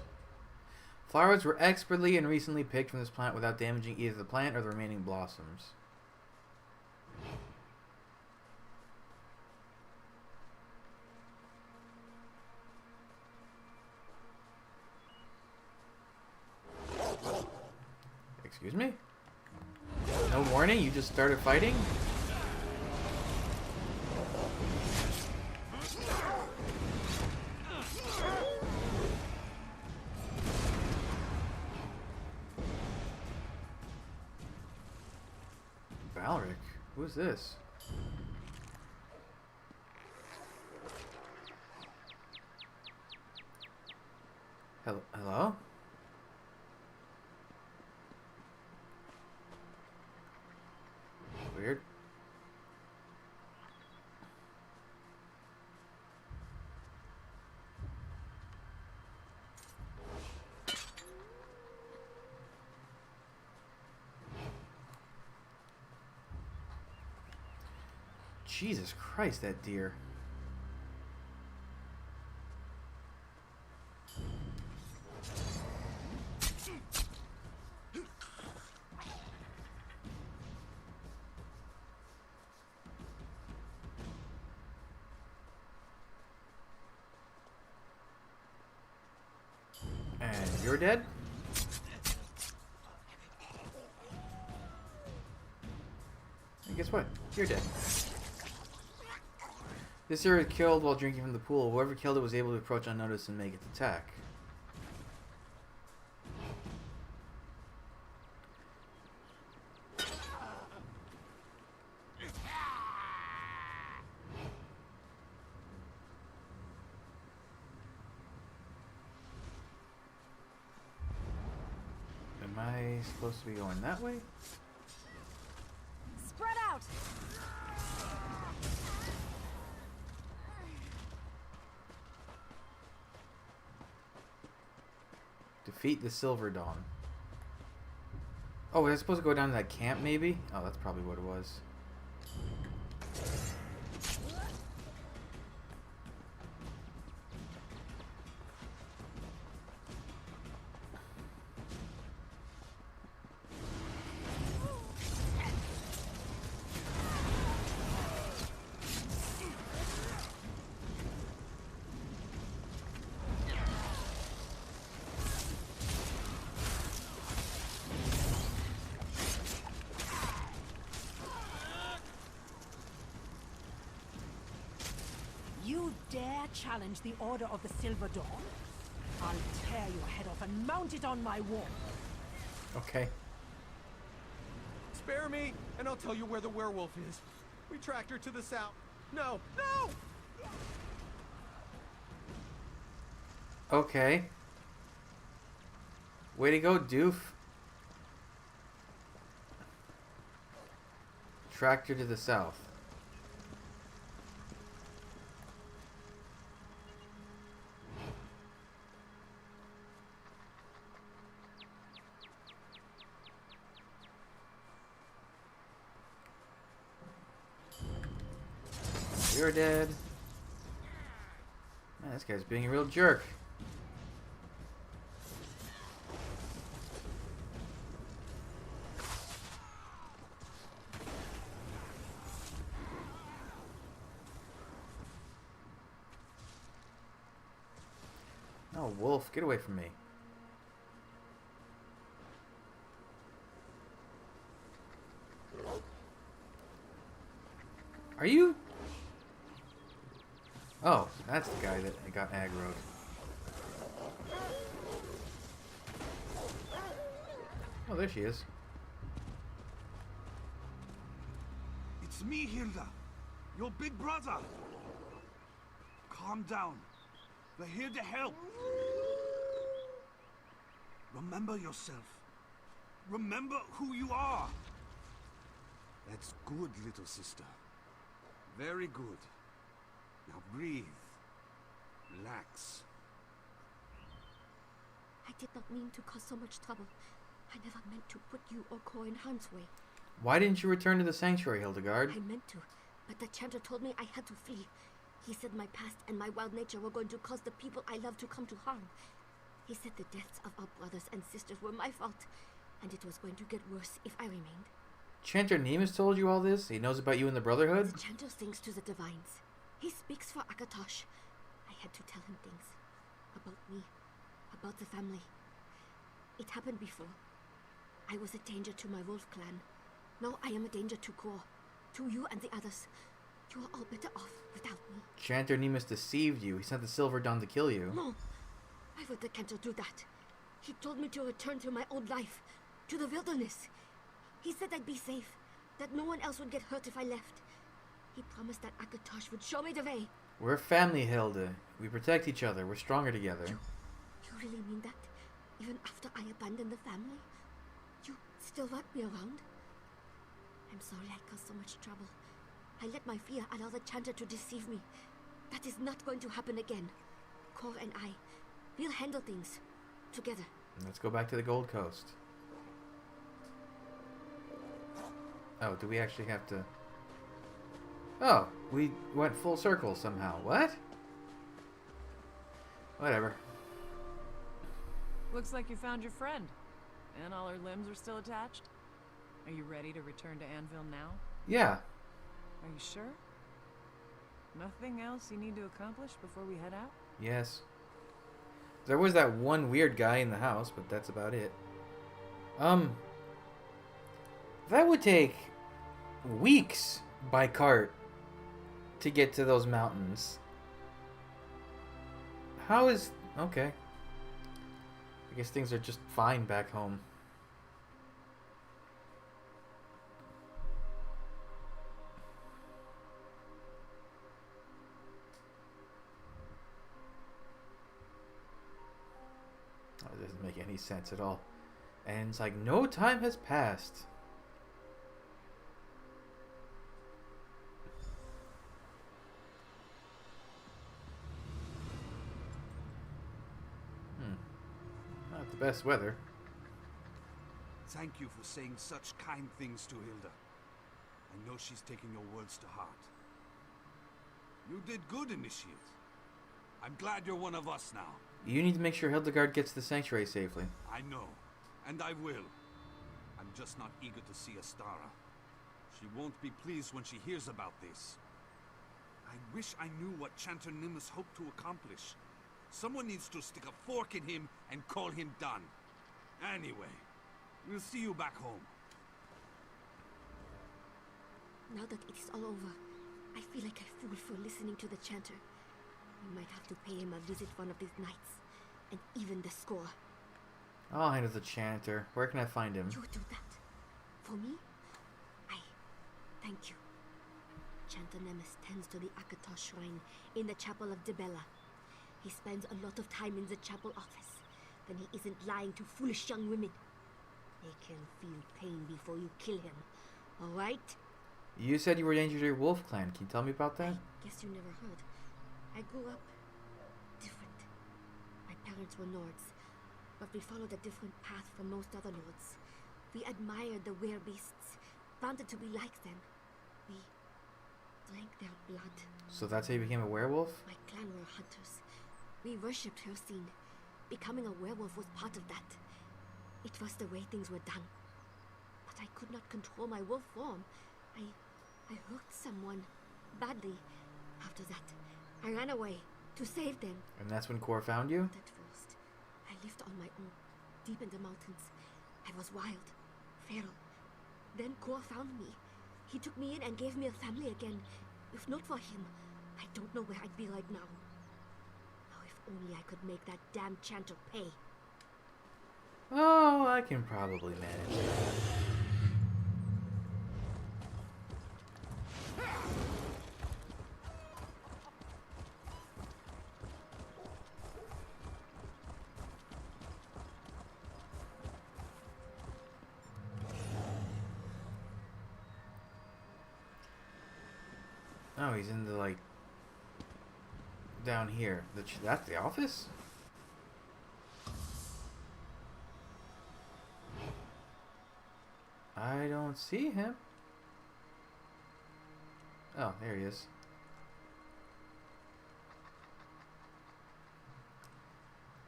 Flowers were expertly and recently picked from this plant without damaging either the plant or the remaining blossoms. Excuse me? No warning? You just started fighting? Balric? Who's this? Hello? Weird. Jesus Christ, that deer. And you're dead? And guess what? You're dead. This deer was killed while drinking from the pool. Whoever killed it was able to approach unnoticed and make its attack. Am I supposed to be going that way? Spread out! Defeat the Silver Dawn. Oh, was I supposed to go down to that camp, maybe? Oh, that's probably what it was. You dare challenge the Order of the Silver Dawn? I'll tear your head off and mount it on my wall. Okay. Spare me, and I'll tell you where the werewolf is. We tracked her to the south. No, no! Okay. Way to go, doof. Tractor to the south. You're dead. Man, this guy's being a real jerk. Oh, wolf, get away from me. Are you? Oh, that's the guy that got aggroed. Oh, there she is. It's me, Hilda. Your big brother. Calm down. We're here to help. Remember yourself. Remember who you are. That's good, little sister. Very good. Now breathe. Relax. I did not mean to cause so much trouble. I never meant to put you or Ko in harm's way. Why didn't you return to the sanctuary, Hildegard? I meant to, but the chanter told me I had to flee. He said my past and my wild nature were going to cause the people I love to come to harm. He said the deaths of our brothers and sisters were my fault, and it was going to get worse if I remained. Chanter Nemus told you all this? He knows about you and the Brotherhood? The chanter sings to the divines. He speaks for Akatosh. I had to tell him things. About me. About the family. It happened before. I was a danger to my wolf clan. Now I am a danger to Ko. To you and the others. You are all better off without me. Chanter Nemus deceived you. He sent the Silver Dawn to kill you. No. Why would the chanter do that? He told me to return to my old life. To the wilderness. He said I'd be safe. That no one else would get hurt if I left. He promised that Akatosh would show me the way. We're family, Hilda. We protect each other. We're stronger together. You really mean that? Even after I abandoned the family? You still want me around? I'm sorry I caused so much trouble. I let my fear allow the chanter to deceive me. That is not going to happen again. Cor and I, we'll handle things. Together. Let's go back to the Gold Coast. Oh, do we actually have to... Oh, we went full circle somehow. What? Whatever. Looks like you found your friend. And all her limbs are still attached? Are you ready to return to Anvil now? Yeah. Are you sure? Nothing else you need to accomplish before we head out? Yes. There was that one weird guy in the house, but that's about it. That would take weeks by cart to get to those mountains. How is... Okay. I guess things are just fine back home. Oh, it doesn't make any sense at all. And it's like no time has passed. Not the best weather. Thank you for saying such kind things to Hilda. I know she's taking your words to heart. You did good, Initiate. I'm glad you're one of us now. You need to make sure Hildegard gets to the sanctuary safely. I know, and I will. I'm just not eager to see Astara. She won't be pleased when she hears about this. I wish I knew what Chanter Nimbus hoped to accomplish. Someone needs to stick a fork in him and call him done. Anyway, we'll see you back home. Now that it is all over, I feel like a fool for listening to the chanter. We might have to pay him a visit one of these nights, and even the score. I'll handle the chanter. Where can I find him? You do that. For me? Thank you. Chanter Nemes tends to the Akatosh shrine in the chapel of Dibella. He spends a lot of time in the chapel office. Then he isn't lying to foolish young women. They can feel pain before you kill him. Alright? You said you were endangered your wolf clan. Can you tell me about that? Guess you never heard. I grew up different. My parents were Nords, but we followed a different path from most other Nords. We admired the werebeasts, wanted to be like them. We drank their blood. So that's how you became a werewolf? My clan were hunters. We worshipped Hercine. Becoming a werewolf was part of that. It was the way things were done. But I could not control my wolf form. I hurt someone badly. After that, I ran away to save them. And that's when Cor found you? Not at first. I lived on my own, deep in the mountains. I was wild, feral. Then Cor found me. He took me in and gave me a family again. If not for him, I don't know where I'd be right now. Now, if only I could make that damn chanter pay. Oh, I can probably manage that. Oh, he's in the, like, down here. That's the office? I don't see him. Oh, there he is.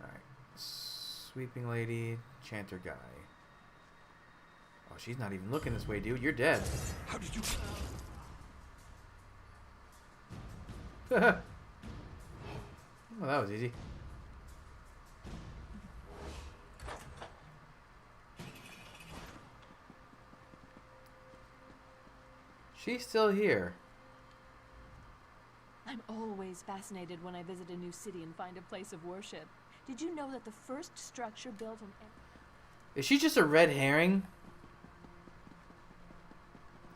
Alright. Sweeping lady, chanter guy. Oh, she's not even looking this way, dude. You're dead. How did you... Well, that was easy. She's still here. I'm always fascinated when I visit a new city and find a place of worship. Did you know that the first structure built on... Is she just a red herring?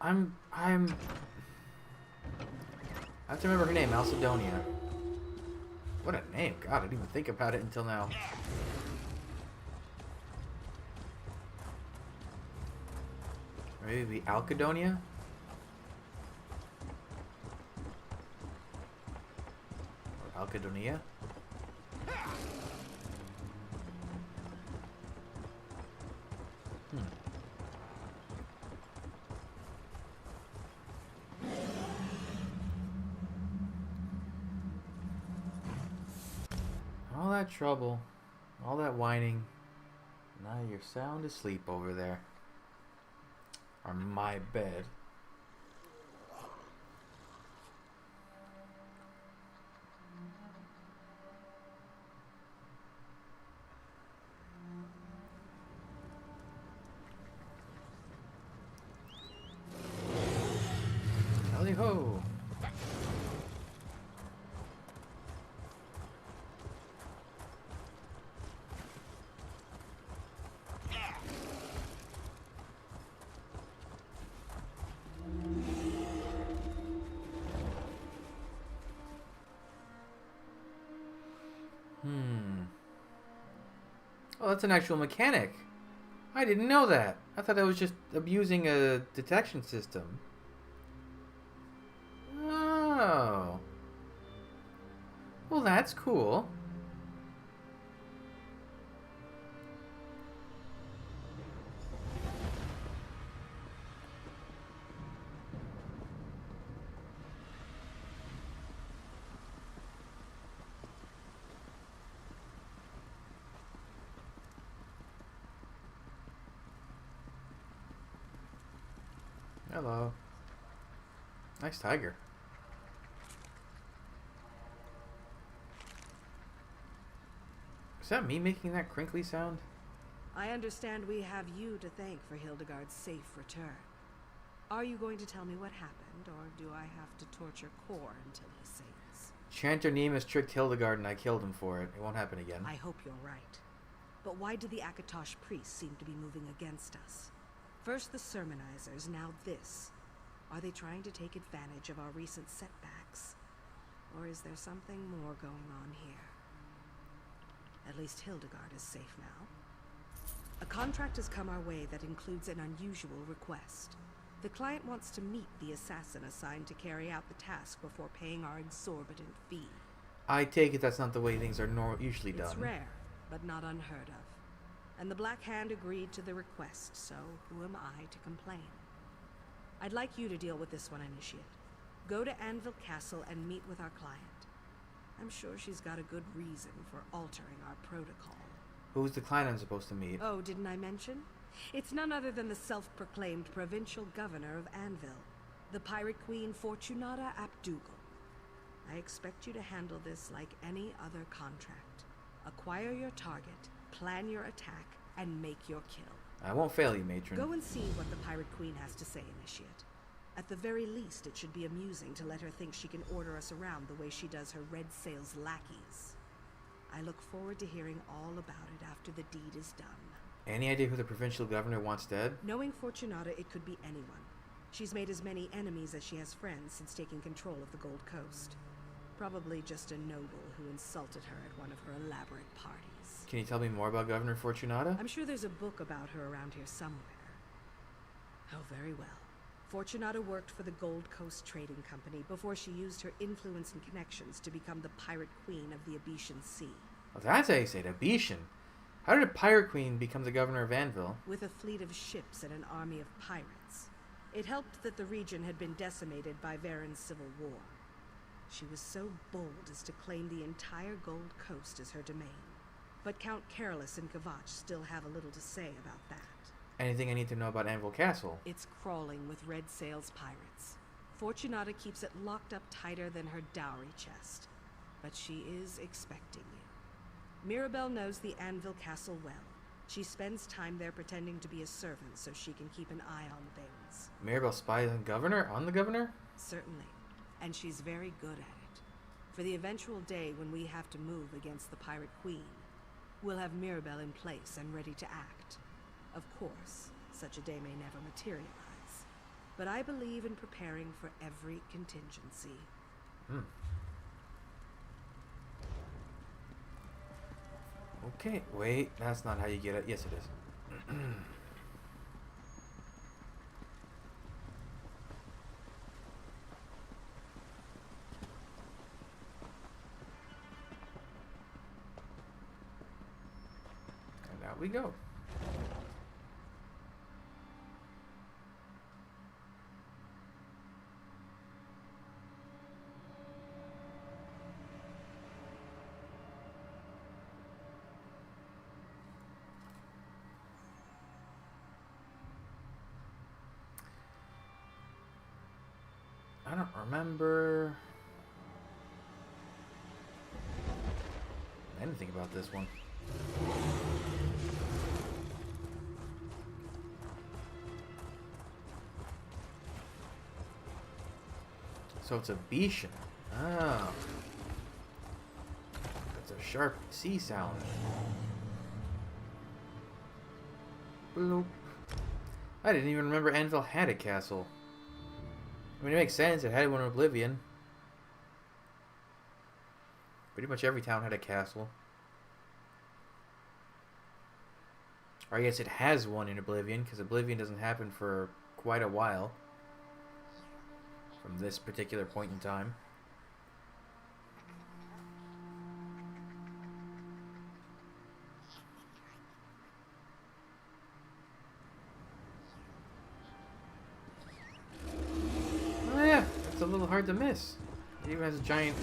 I have to remember her name, Alcedonia. What a name. God, I didn't even think about it until now. Maybe Alcadonia? Or Alcadonia? All that trouble, all that whining. Now you're sound asleep over there. On my bed. Howdy ho! Oh, that's an actual mechanic. I didn't know that. I thought I was just abusing a detection system. Oh. Well, that's cool. Hello. Nice tiger. Is that me making that crinkly sound? I understand we have you to thank for Hildegard's safe return. Are you going to tell me what happened, or do I have to torture Kor until he sings? Chanter Nemus tricked Hildegard and I killed him for it. It won't happen again. I hope you're right. But why do the Akatosh priests seem to be moving against us? First the sermonizers, now this. Are they trying to take advantage of our recent setbacks? Or is there something more going on here? At least Hildegard is safe now. A contract has come our way that includes an unusual request. The client wants to meet the assassin assigned to carry out the task before paying our exorbitant fee. I take it that's not the way things are usually done. It's rare, but not unheard of. And the Black Hand agreed to the request, so who am I to complain? I'd like you to deal with this one, Initiate. Go to Anvil Castle and meet with our client. I'm sure she's got a good reason for altering our protocol. Who's the client I'm supposed to meet? Oh, didn't I mention? It's none other than the self-proclaimed provincial governor of Anvil, the pirate queen Fortunata Abdugal. I expect you to handle this like any other contract. Acquire your target, plan your attack, and make your kill. I won't fail you, matron. Go and see what the pirate queen has to say, Initiate. At the very least, it should be amusing to let her think she can order us around the way she does her Red Sail's lackeys. I look forward to hearing all about it after the deed is done. Any idea who the provincial governor wants dead? Knowing Fortunata, it could be anyone. She's made as many enemies as she has friends since taking control of the Gold Coast. Probably just a noble who insulted her at one of her elaborate parties. Can you tell me more about Governor Fortunata? I'm sure there's a book about her around here somewhere. Oh, very well. Fortunata worked for the Gold Coast Trading Company before she used her influence and connections to become the pirate queen of the Abetian Sea. Oh, that's how you say it, Abetian. How did a pirate queen become the governor of Anvil? With a fleet of ships and an army of pirates. It helped that the region had been decimated by Varen's civil war. She was so bold as to claim the entire Gold Coast as her domain. But Count Carolus and Kavach still have a little to say about that. Anything I need to know about Anvil Castle? It's crawling with Red Sail's pirates. Fortunata keeps it locked up tighter than her dowry chest. But she is expecting you. Mirabelle knows the Anvil Castle well. She spends time there pretending to be a servant so she can keep an eye on things. Mirabelle spies on the governor? Certainly. And she's very good at it. For the eventual day when we have to move against the Pirate Queen, we'll have Mirabelle in place and ready to act. Of course, such a day may never materialize. But I believe in preparing for every contingency. Okay, wait, that's not how you get it. Yes, it is. And out we go. I don't remember anything about this one. So it's a Bishan. Oh. That's a sharp C sound. Bloop. I didn't even remember Anvil had a castle. I mean, it makes sense. It had one in Oblivion. Pretty much every town had a castle. Or I guess it has one in Oblivion, because Oblivion doesn't happen for quite a while. From this particular point in time. Oh yeah, it's a little hard to miss. It even has a giant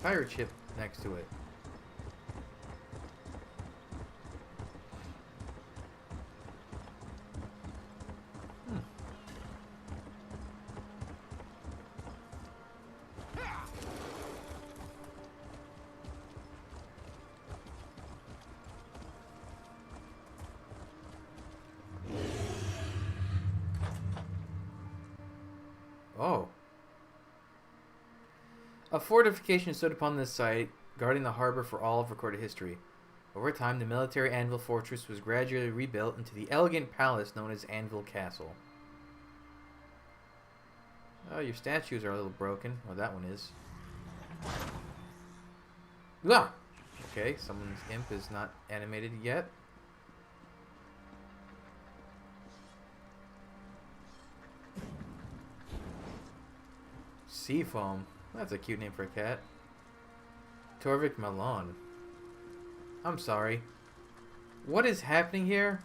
pirate ship next to it. Oh. A fortification stood upon this site, guarding the harbor for all of recorded history. Over time, the military Anvil fortress was gradually rebuilt into the elegant palace known as Anvil Castle. Oh, your statues are a little broken. Oh, that one is. Ah! Okay, someone's imp is not animated yet. Seafoam. That's a cute name for a cat. Torvik Malon. I'm sorry. What is happening here?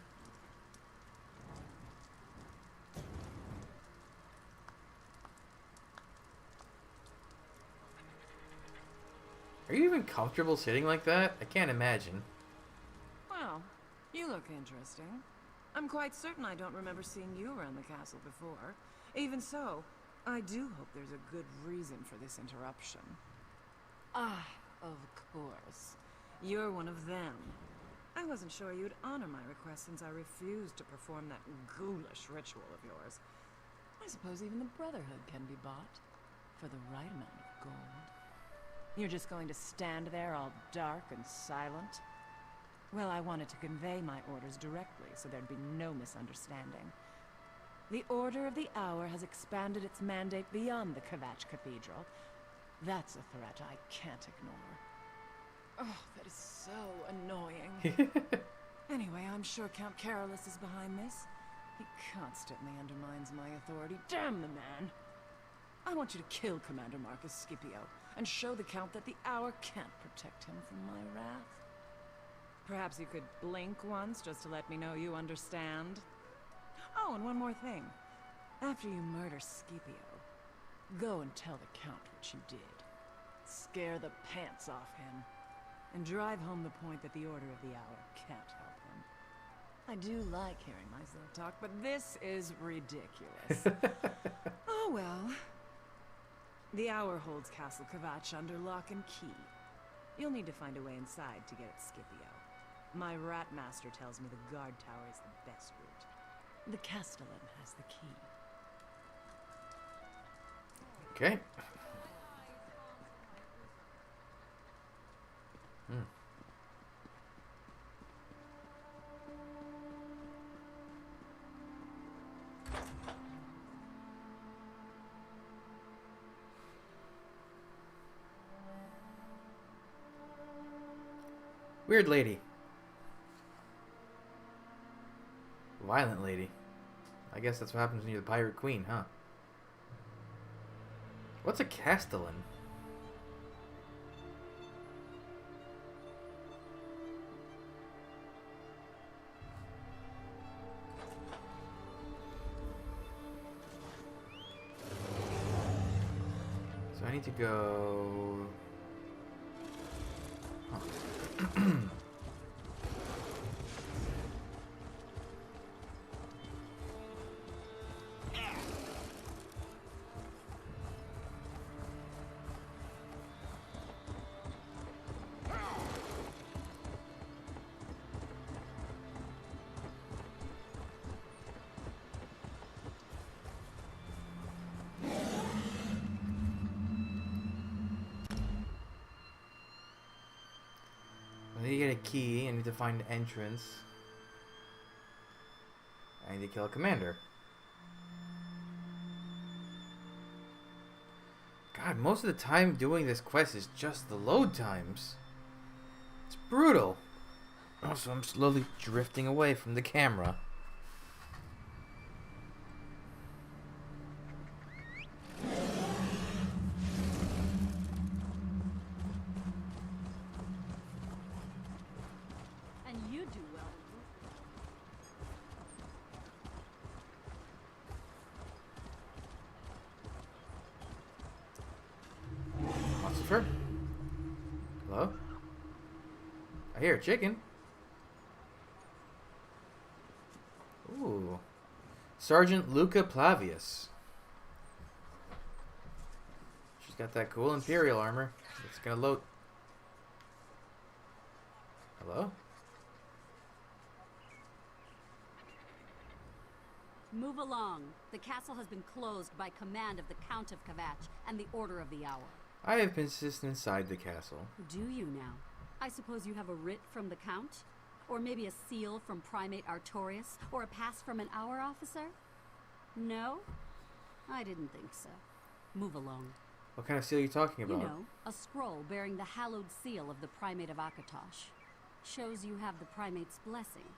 Are you even comfortable sitting like that? I can't imagine. Well, you look interesting. I'm quite certain I don't remember seeing you around the castle before. Even so, I do hope there's a good reason for this interruption. Ah, of course. You're one of them. I wasn't sure you'd honor my request since I refused to perform that ghoulish ritual of yours. I suppose even the Brotherhood can be bought for the right amount of gold. You're just going to stand there all dark and silent? Well, I wanted to convey my orders directly so there'd be no misunderstanding. The Order of the Hour has expanded its mandate beyond the Kvatch Cathedral. That's a threat I can't ignore. Oh, that is so annoying. Anyway, I'm sure Count Carolus is behind this. He constantly undermines my authority. Damn the man! I want you to kill Commander Marcus Scipio and show the Count that the Hour can't protect him from my wrath. Perhaps you could blink once just to let me know you understand. Oh, and one more thing. After you murder Scipio, go and tell the Count what you did. Scare the pants off him. And drive home the point that the Order of the Hour can't help him. I do like hearing myself talk, but this is ridiculous. Oh well. The Hour holds Castle Kvatch under lock and key. You'll need to find a way inside to get at Scipio. My rat master tells me the guard tower is the best route. The Castellan has the key. Okay. Weird lady. Violent lady. I guess that's what happens when you're the pirate queen, huh? What's a castellan? So I need to go... Huh. I need to get a key. I need to find the entrance. I need to kill a commander. God, most of the time doing this quest is just the load times. It's brutal. Also, I'm slowly drifting away from the camera. And you do well. Lucifer? Hello? I hear a chicken. Ooh. Sergeant Luca Plavius. She's got that cool Imperial armor. It's gonna load. Hello? Move along. The castle has been closed by command of the Count of Kvatch and the Order of the Hour. I have been assistant inside the castle. Do you now? I suppose you have a writ from the Count? Or maybe a seal from Primate Artorius? Or a pass from an Hour officer? No? I didn't think so. Move along. What kind of seal are you talking about? You know, a scroll bearing the hallowed seal of the Primate of Akatosh. Shows you have the Primate's blessing.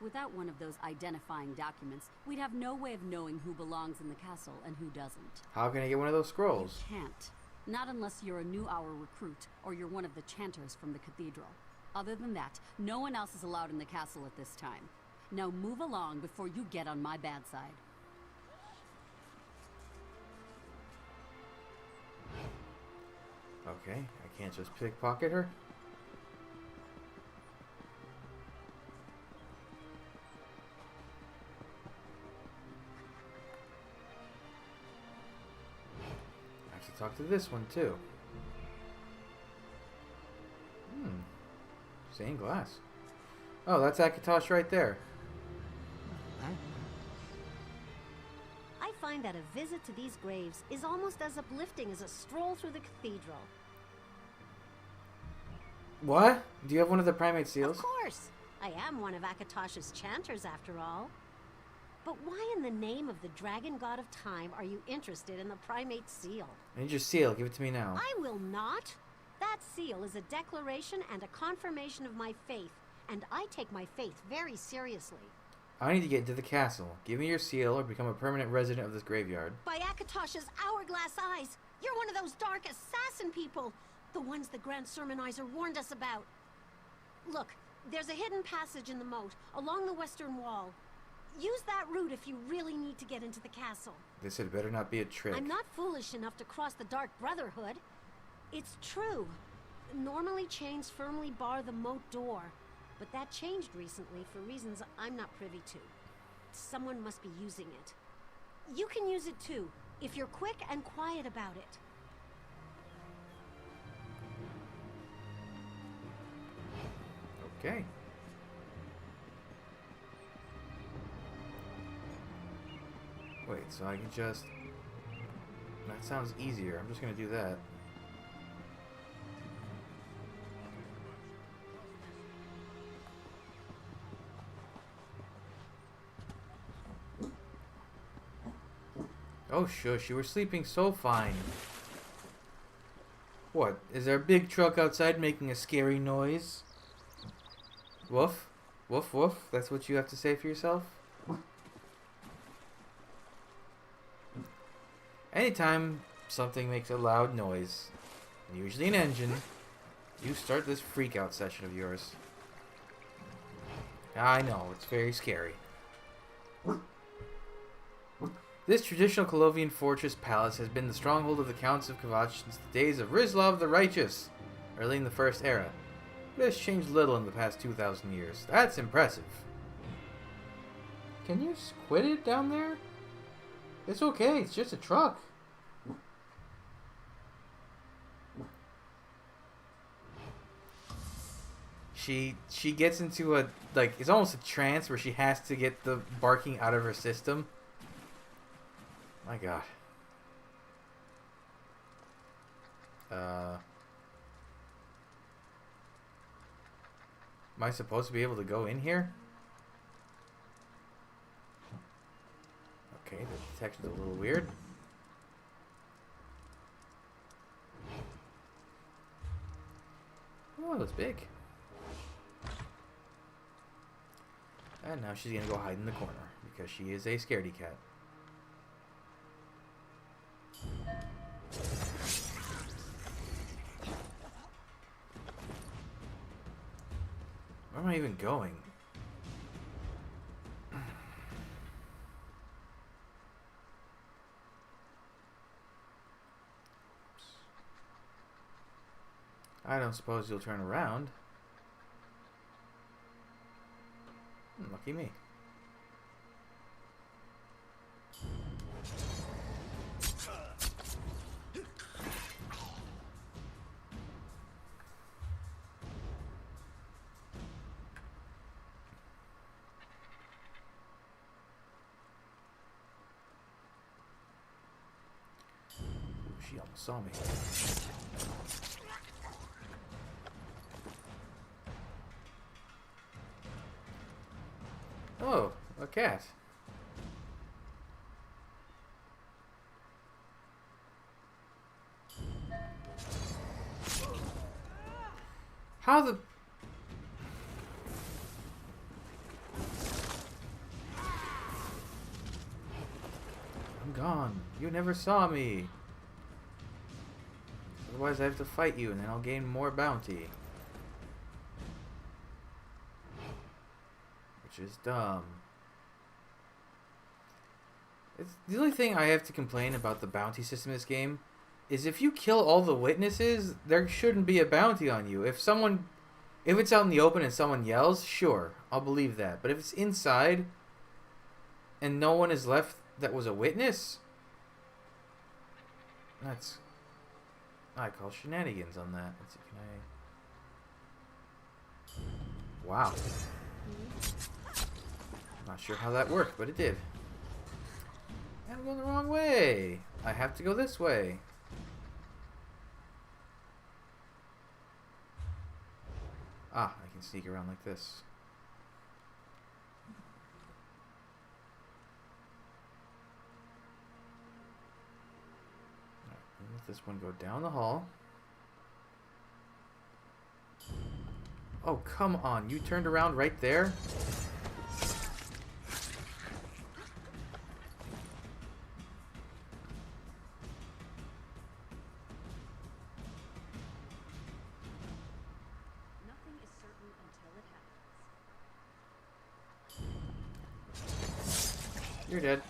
Without one of those identifying documents, we'd have no way of knowing who belongs in the castle and who doesn't. How can I get one of those scrolls? You can't. Not unless you're a new Hour recruit, or you're one of the chanters from the cathedral. Other than that, no one else is allowed in the castle at this time. Now move along before you get on my bad side. Okay, I can't just pickpocket her. I have to talk to this one too. Stained glass. Oh, that's Akatosh right there. I find that a visit to these graves is almost as uplifting as a stroll through the cathedral. What? Do you have one of the primate seals? Of course! I am one of Akatosh's chanters, after all. But why in the name of the dragon god of time are you interested in the primate seal? I need your seal. Give it to me now. I will not! That seal is a declaration and a confirmation of my faith, and I take my faith very seriously. I need to get into the castle. Give me your seal or become a permanent resident of this graveyard. By Akatosh's hourglass eyes, you're one of those dark assassin people, the ones the Grand Sermonizer warned us about. Look, there's a hidden passage in the moat, along the western wall. Use that route if you really need to get into the castle. This had better not be a trick. I'm not foolish enough to cross the Dark Brotherhood. It's true. Normally chains firmly bar the moat door, but that changed recently for reasons I'm not privy to. Someone must be using it. You can use it too, if you're quick and quiet about it. Okay. Wait, so I can just... That sounds easier. I'm just gonna do that. Oh shush, you were sleeping so fine. What, is there a big truck outside making a scary noise? Woof? Woof woof? That's what you have to say for yourself? Anytime something makes a loud noise, usually an engine, you start this freak-out session of yours. I know, it's very scary. This traditional Colovian fortress palace has been the stronghold of the Counts of Kvatch since the days of Rizlov the Righteous, early in the First Era. But it has changed little in the past 2,000 years. That's impressive. Can you quit it down there? It's okay, it's just a truck. She gets into a, like, it's almost a trance where she has to get the barking out of her system. My god. Am I supposed to be able to go in here? Okay, the detection's a little weird. Oh, it's big. And now she's gonna go hide in the corner because she is a scaredy cat. Where am I even going? I don't suppose you'll turn around. Lucky me. She almost saw me. Oh, a cat. How the... I'm gone. You never saw me. Otherwise I have to fight you and then I'll gain more bounty. Which is dumb. It's the only thing I have to complain about the bounty system in this game is if you kill all the witnesses, there shouldn't be a bounty on you. If it's out in the open and someone yells, sure, I'll believe that. But if it's inside and no one is left that was a witness, that's... I call shenanigans on that. Let's see, can I... Wow. Not sure how that worked, but it did. And I'm going the wrong way. I have to go this way. Ah, I can sneak around like this. Alright, let this one go down the hall. Oh, come on. You turned around right there? Nothing is certain until it happens. You're dead.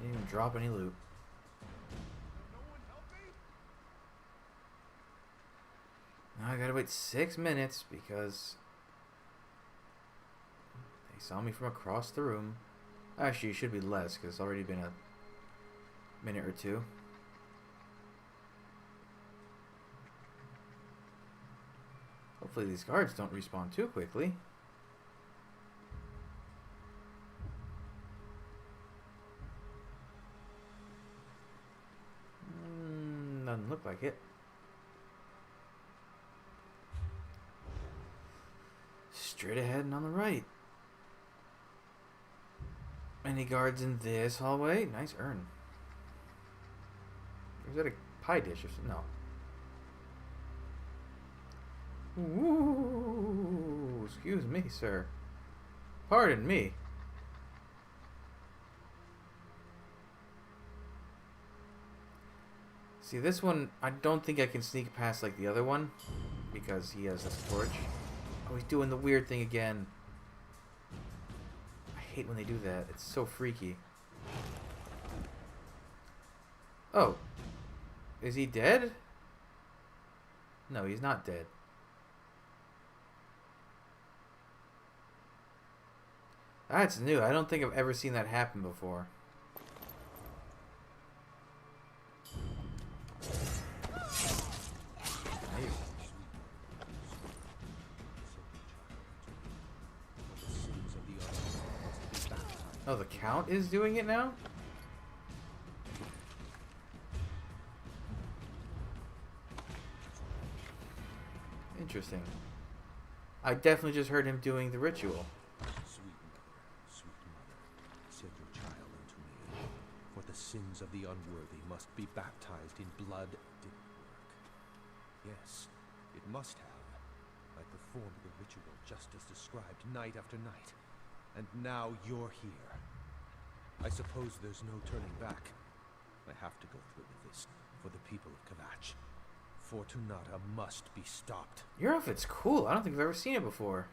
Didn't even drop any loot. Now I gotta wait 6 minutes because they saw me from across the room. Actually, it should be less because it's already been a minute or two. Hopefully these guards don't respawn too quickly. Doesn't look like it. Straight ahead and on the right. Any guards in this hallway? Nice urn. Or is that a pie dish or something? No. Ooh, excuse me, sir. Pardon me. See, this one, I don't think I can sneak past like the other one, because he has this torch. Oh, he's doing the weird thing again. I hate when they do that. It's so freaky. Oh. Is he dead? No, he's not dead. That's new. I don't think I've ever seen that happen before. Oh, the Count is doing it now? Interesting. I definitely just heard him doing the ritual. Sweet mother, send your child unto me, for the sins of the unworthy must be baptized in blood. Didn't work. Yes, it must have. I performed the ritual just as described night after night, and now you're here. I suppose there's no turning back. I have to go through with this, for the people of Kvatch. Fortunata must be stopped. Your outfit's cool. I don't think I've ever seen it before.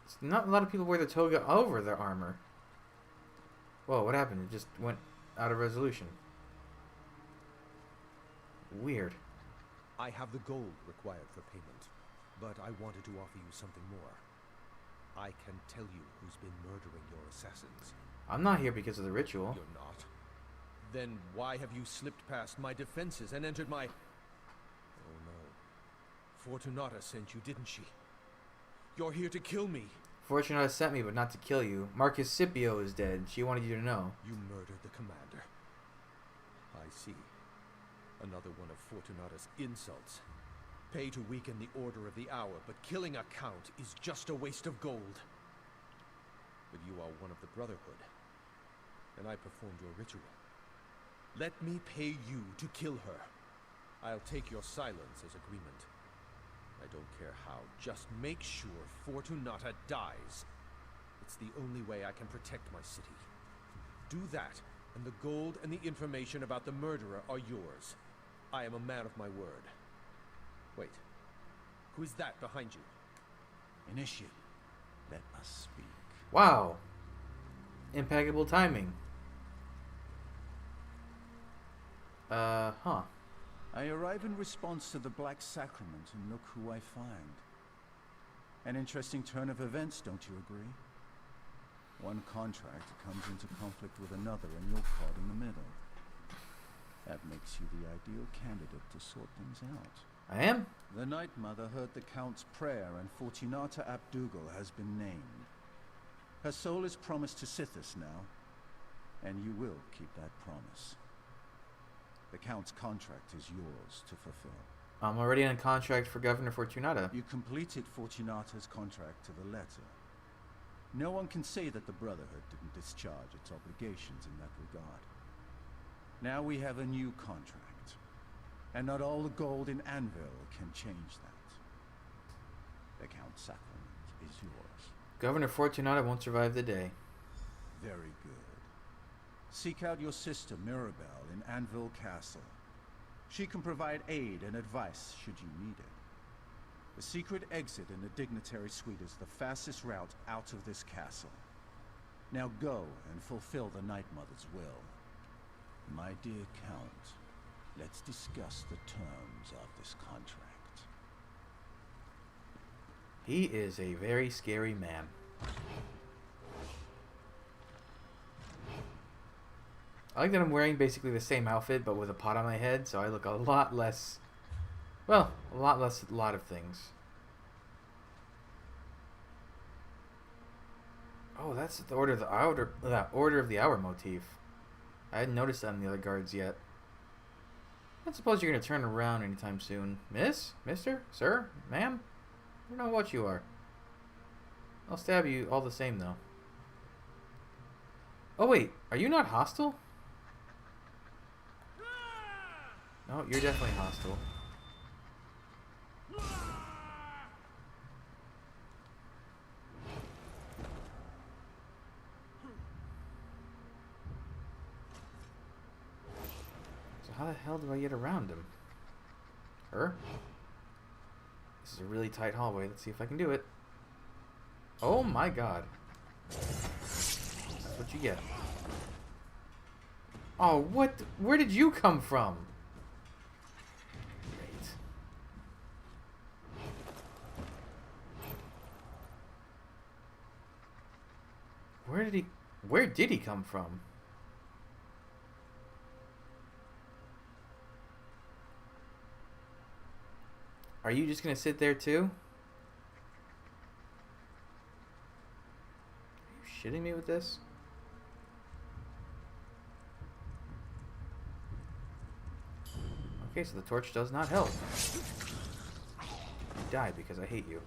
It's not a lot of people wear the toga over their armor. Whoa, what happened? It just went out of resolution. Weird. I have the gold required for payment, but I wanted to offer you something more. I can tell you who's been murdering your assassins. I'm not here because of the ritual. You're not? Then why have you slipped past my defenses and entered my... Oh no. Fortunata sent you, didn't she? You're here to kill me. Fortunata sent me, but not to kill you. Marcus Scipio is dead. She wanted you to know. You murdered the commander. I see. Another one of Fortunata's insults. Pay to weaken the Order of the Hour, but killing a count is just a waste of gold. But you are one of the Brotherhood, and I performed your ritual. Let me pay you to kill her. I'll take your silence as agreement. I don't care how, just make sure Fortunata dies. It's the only way I can protect my city. Do that, and the gold and the information about the murderer are yours. I am a man of my word. Wait. Who is that behind you? Initiate. Let us speak. Wow. Impeccable timing. Huh. I arrive in response to the Black Sacrament, and look who I find. An interesting turn of events, don't you agree? One contract comes into conflict with another, and you're caught in the middle. That makes you the ideal candidate to sort things out. I am? The Night Mother heard the Count's prayer, and Fortunata Abdugal has been named. Her soul is promised to Sithis now, and you will keep that promise. The Count's contract is yours to fulfill. I'm already on contract for Governor Fortunata. You completed Fortunata's contract to the letter. No one can say that the Brotherhood didn't discharge its obligations in that regard. Now we have a new contract, and not all the gold in Anvil can change that. The Count's sacrament is yours. Governor Fortunata won't survive the day. Very good. Seek out your sister Mirabelle in Anvil Castle. She can provide aid and advice should you need it. The secret exit in the dignitary suite is the fastest route out of this castle. Now go and fulfill the Night Mother's will. My dear Count, let's discuss the terms of this contract. He is a very scary man. I like that I'm wearing basically the same outfit, but with a pot on my head, so I look a lot less... Well, a lot less a lot of things. Oh, that's the Order of the Hour motif. I hadn't noticed that on the other guards yet. I suppose you're going to turn around anytime soon. Miss? Mister? Sir? Ma'am? I don't know what you are. I'll stab you all the same, though. Oh, wait. Are you not hostile? No, you're definitely hostile. How the hell do I get around him? Her? This is a really tight hallway. Let's see if I can do it. Oh my god. That's what you get. Oh, what? Where did you come from? Great. Where did he come from? Are you just gonna sit there too? Are you shitting me with this? Okay, so the torch does not help. You die because I hate you.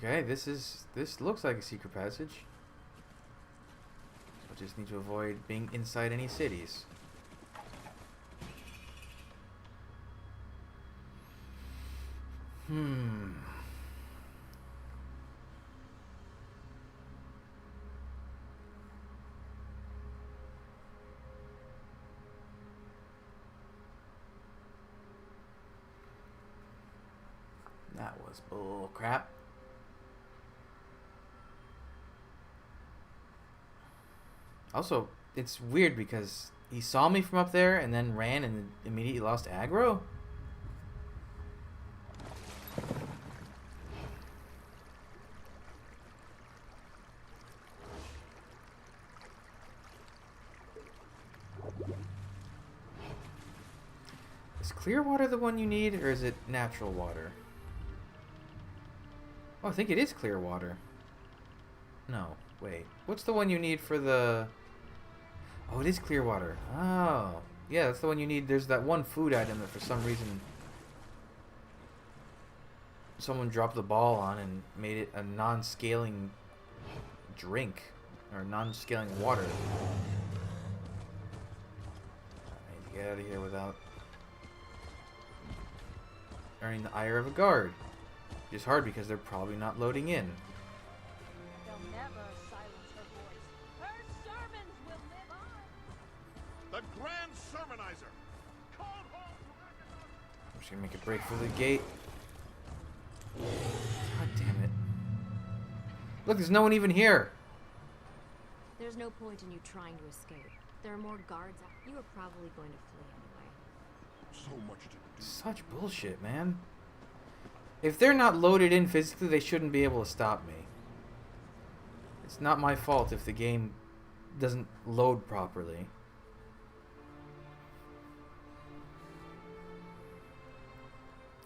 Okay, this looks like a secret passage. I just need to avoid being inside any cities. That was bull crap. Also, it's weird because he saw me from up there and then ran and immediately lost aggro. Is clear water the one you need, or is it natural water? Oh, I think it is clear water. No, wait. What's the one you need for the... Oh, it is clear water. Oh. Yeah, that's the one you need. There's that one food item that for some reason someone dropped the ball on and made it a non-scaling drink. Or non-scaling water. I need to get out of here without earning the ire of a guard. Which is hard because they're probably not loading in. They'll never silence her voice. Her servants will live on. The Grand Sermonizer! Called home! I'm just gonna make a break for the gate. God damn it. Look, there's no one even here. There's no point in you trying to escape. There are more guards out. You are probably going to flee anyway. So much to do. Such bullshit, man. If they're not loaded in physically, they shouldn't be able to stop me. It's not my fault if the game doesn't load properly.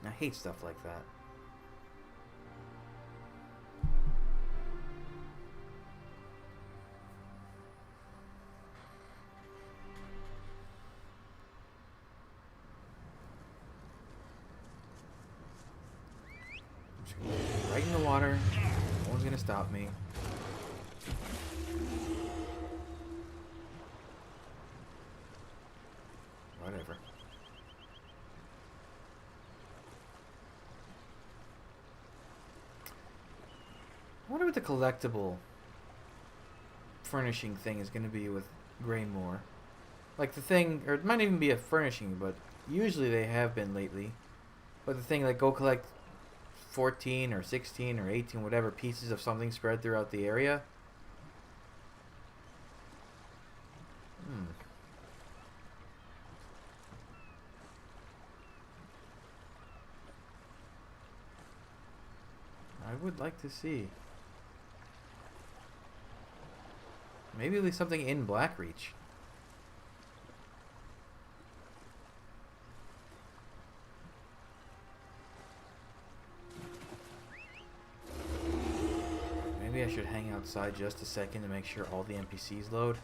I hate stuff like that. Right in the water. No one's gonna stop me. Whatever. I wonder what the collectible furnishing thing is going to be with Greymoor. Like the thing, or it might even be a furnishing, but usually they have been lately. But the thing, like, go collect 14 or 16 or 18, whatever pieces of something spread throughout the area. I would like to see. Maybe at least something in Blackreach. Maybe I should hang outside just a second to make sure all the NPCs load.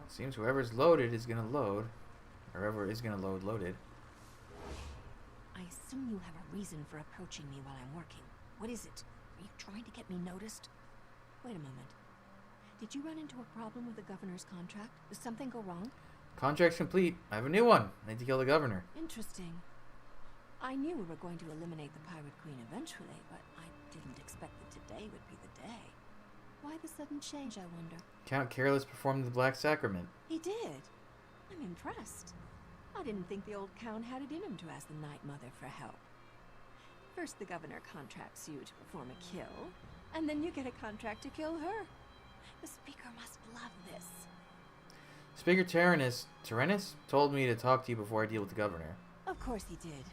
Seems whoever's loaded is gonna load. Or whoever is gonna load, loaded. I assume you have a reason for approaching me while I'm working. What is it? Are you trying to get me noticed? Wait a moment. Did you run into a problem with the governor's contract? Did something go wrong? Contract's complete. I have a new one. I need to kill the governor. Interesting. I knew we were going to eliminate the Pirate Queen eventually, but I didn't expect that today would be the day. Why the sudden change, I wonder? Count Careless performed the Black Sacrament. He did. I'm impressed. I didn't think the old Count had it in him to ask the Night Mother for help. First the governor contracts you to perform a kill, and then you get a contract to kill her. The Speaker must love this. Speaker Tyrannus told me to talk to you before I deal with the governor. Of course he did.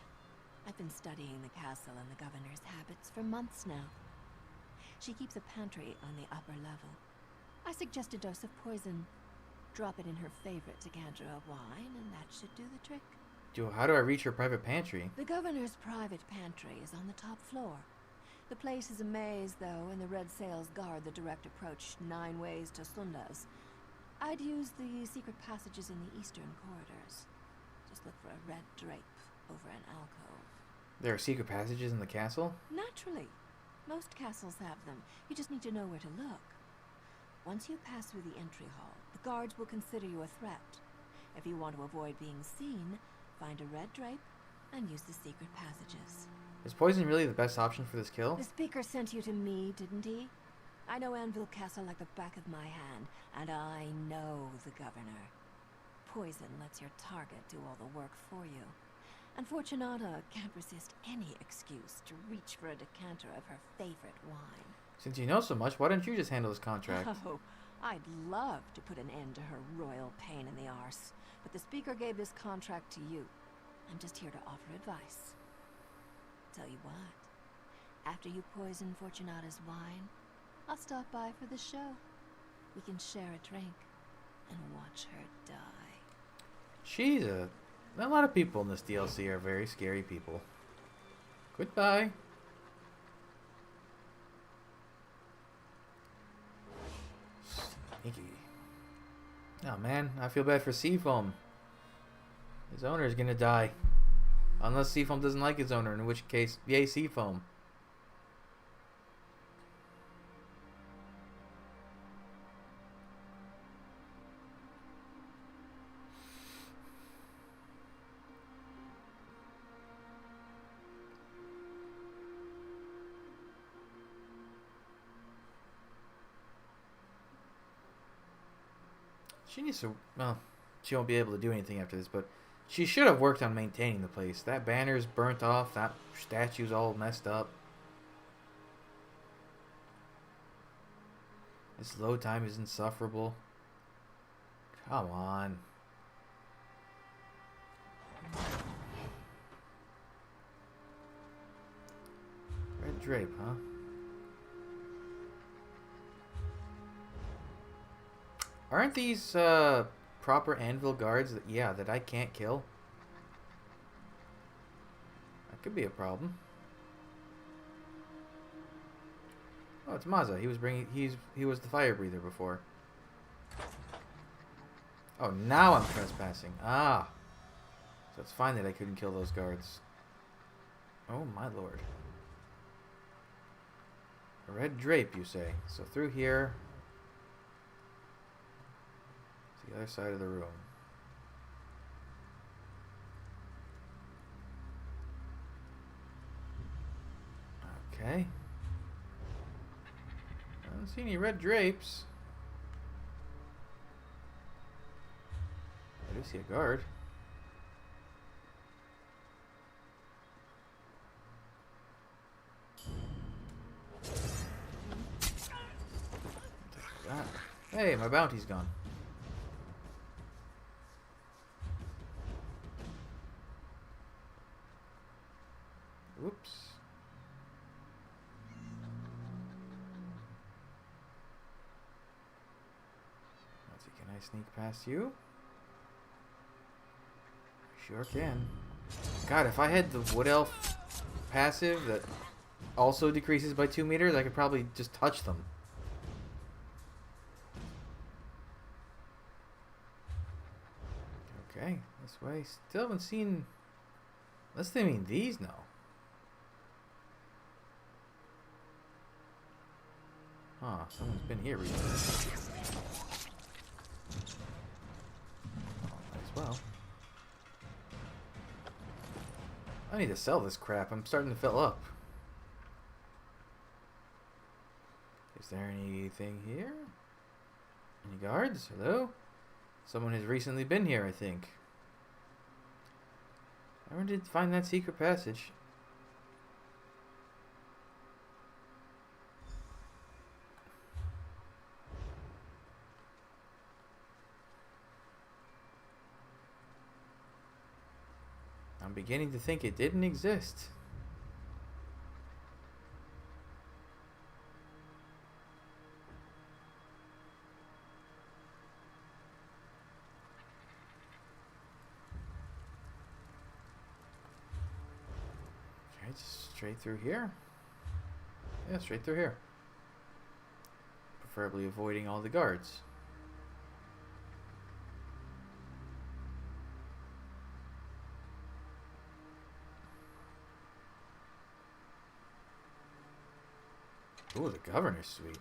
I've been studying the castle and the governor's habits for months now. She keeps a pantry on the upper level. I suggest a dose of poison. Drop it in her favorite decanter of wine, and that should do the trick. How do I reach her private pantry? The governor's private pantry is on the top floor. The place is a maze, though, and the red sails guard the direct approach 9 ways to Sundas. I'd use the secret passages in the eastern corridors. Just look for a red drape over an alcove. There are secret passages in the castle? Naturally. Most castles have them. You just need to know where to look. Once you pass through the entry hall, the guards will consider you a threat. If you want to avoid being seen, find a red drape and use the secret passages. Is poison really the best option for this kill? The Speaker sent you to me, didn't he? I know Anvil Castle like the back of my hand, and I know the governor. Poison lets your target do all the work for you. And Fortunata can't resist any excuse to reach for a decanter of her favorite wine. Since you know so much, why don't you just handle this contract? Oh, I'd love to put an end to her royal pain in the arse, but the Speaker gave this contract to you. I'm just here to offer advice. Tell you what, after you poison Fortunata's wine, I'll stop by for the show. We can share a drink and watch her die. A lot of people in this DLC are very scary people. Goodbye. Sneaky. Oh man, I feel bad for Seafoam. His owner is gonna die. Unless Seafoam doesn't like his owner, in which case, yay Seafoam. She needs to, well, she won't be able to do anything after this, but she should have worked on maintaining the place. That banner's burnt off, that statue's all messed up. This load time is insufferable. Come on. Red drape, huh? Aren't these proper anvil guards that I can't kill? That could be a problem. Oh, it's Mazza. He was the fire breather before. Oh, now I'm trespassing. Ah. So it's fine that I couldn't kill those guards. Oh my lord. A red drape, you say. So through here. The other side of the room. Okay. I don't see any red drapes. I do see a guard. Hey, my bounty's gone. Whoops. Let's see, can I sneak past you? Sure can. God, if I had the Wood Elf passive that also decreases by 2 meters, I could probably just touch them. Okay, this way. Still haven't seen... Unless they mean these, no. Huh, someone's been here recently. Oh, might as well. I need to sell this crap. I'm starting to fill up. Is there anything here? Any guards? Hello? Someone has recently been here, I think. I did find that secret passage. I'm beginning to think it didn't exist. Okay, just straight through here. Yeah, straight through here. Preferably avoiding all the guards. Ooh, the governor's suite.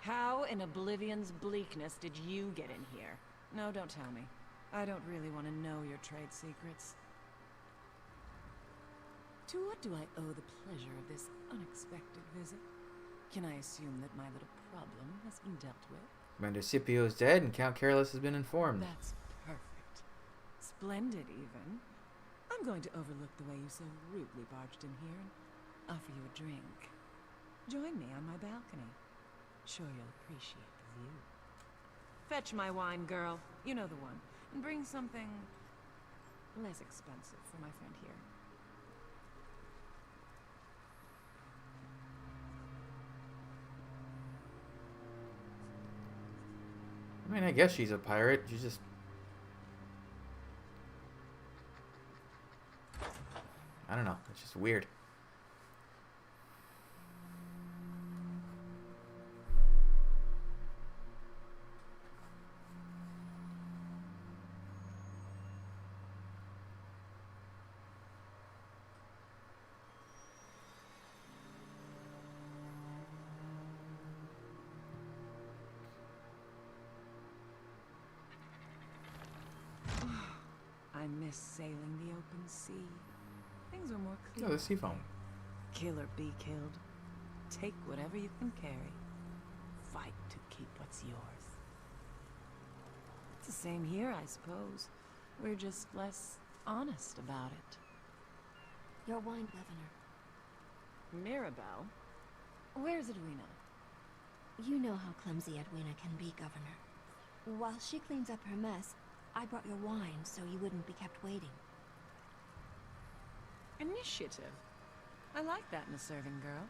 How in Oblivion's bleakness did you get in here? No, don't tell me. I don't really want to know your trade secrets. To what do I owe the pleasure of this unexpected visit? Can I assume that my little problem has been dealt with? Commander Scipio is dead and Count Careless has been informed. That's perfect. Splendid, even. I'm going to overlook the way you so rudely barged in here and offer you a drink. Join me on my balcony. Sure you'll appreciate the view. Fetch my wine, girl. You know the one. And bring something less expensive for my friend here. I mean, I guess she's a pirate. She's just... I don't know. It's just weird. I miss sailing the open sea. Things are more clear. Oh, the sea foam. Kill or be killed. Take whatever you can carry. Fight to keep what's yours. It's the same here, I suppose. We're just less honest about it. Your wine, Governor. Mirabelle? Where's Edwina? You know how clumsy Edwina can be, Governor. While she cleans up her mess, I brought your wine so you wouldn't be kept waiting. Initiative. I like that in a serving girl.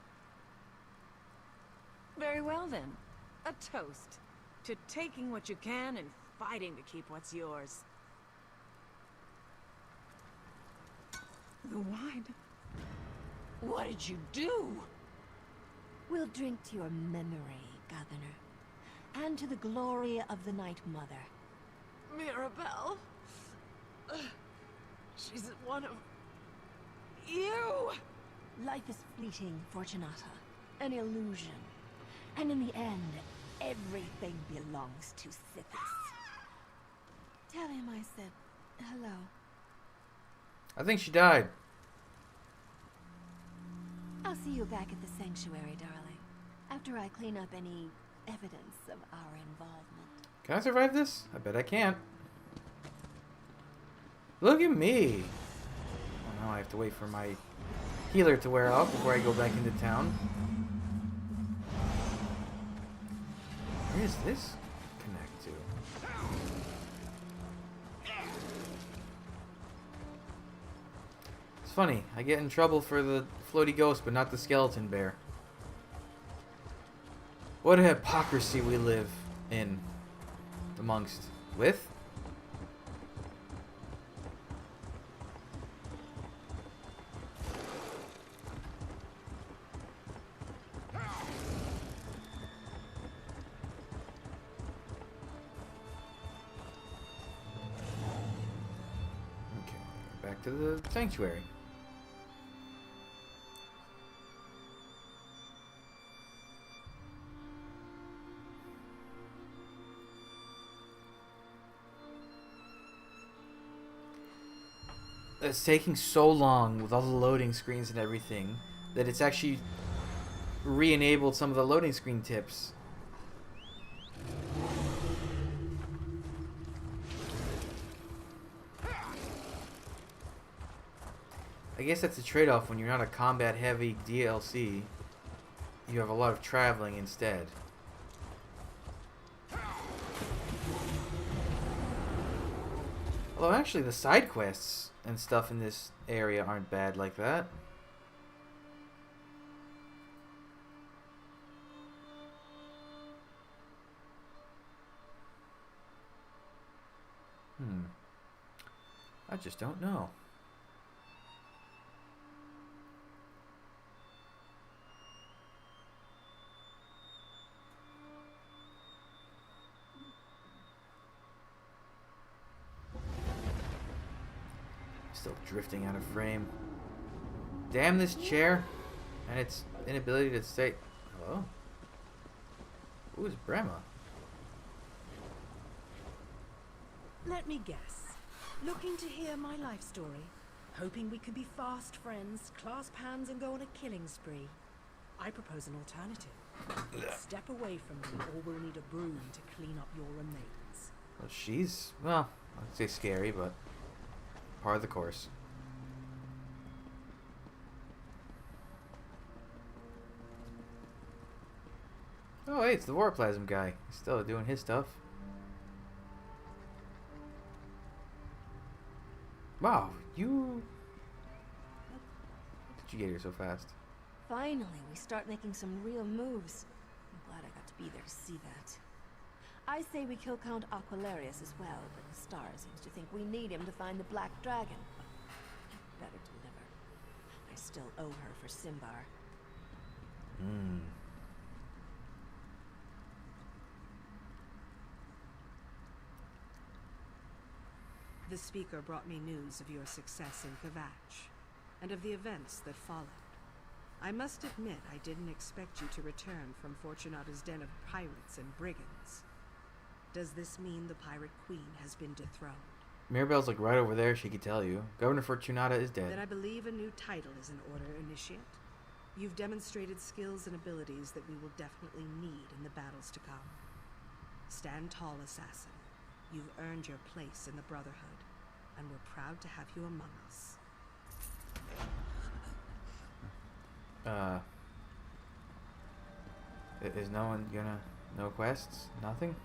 Very well then. A toast to taking what you can and fighting to keep what's yours. The wine. What did you do? We'll drink to your memory, Governor, and to the glory of the Night Mother. Mirabelle. She's one of you. Life is fleeting, Fortunata. An illusion. And in the end, everything belongs to Sithis. Tell him I said hello. I think she died. I'll see you back at the sanctuary, darling. After I clean up any evidence of our involvement. Can I survive this? I bet I can't. Look at me. Oh, now I have to wait for my healer to wear off before I go back into town. Where does this connect to? It's funny. I get in trouble for the floaty ghost, but not the skeleton bear. What a hypocrisy we live in. Amongst. With? to the sanctuary. It's taking so long with all the loading screens and everything that it's actually re-enabled some of the loading screen tips. I guess that's a trade-off when you're not a combat-heavy DLC. You have a lot of traveling instead. Although actually the side quests and stuff in this area aren't bad like that. I just don't know. Still drifting out of frame. Damn this chair and its inability to stay. Hello? Who is Brema? Let me guess. Looking to hear my life story? Hoping we can be fast friends, clasp hands and go on a killing spree? I propose an alternative. Step away from me or we'll need a broom to clean up your remains. Well, she's, well, I'd say scary, but part of the course. Oh, hey, it's the Warplasm guy. He's still doing his stuff. Wow, you... How did you get here so fast? Finally, we start making some real moves. I'm glad I got to be there to see that. I say we kill Count Aquilarius as well, but Star seems to think we need him to find the Black Dragon. Better deliver. I still owe her for Simbar. The speaker brought me news of your success in Kvatch, and of the events that followed. I must admit I didn't expect you to return from Fortunata's den of pirates and brigands. Does this mean the Pirate Queen has been dethroned? Mirabelle's like right over there, she could tell you. Governor Fortunata is dead. Then I believe a new title is in order, Initiate. You've demonstrated skills and abilities that we will definitely need in the battles to come. Stand tall, Assassin. You've earned your place in the Brotherhood, and we're proud to have you among us. Is no one gonna... No quests? Nothing?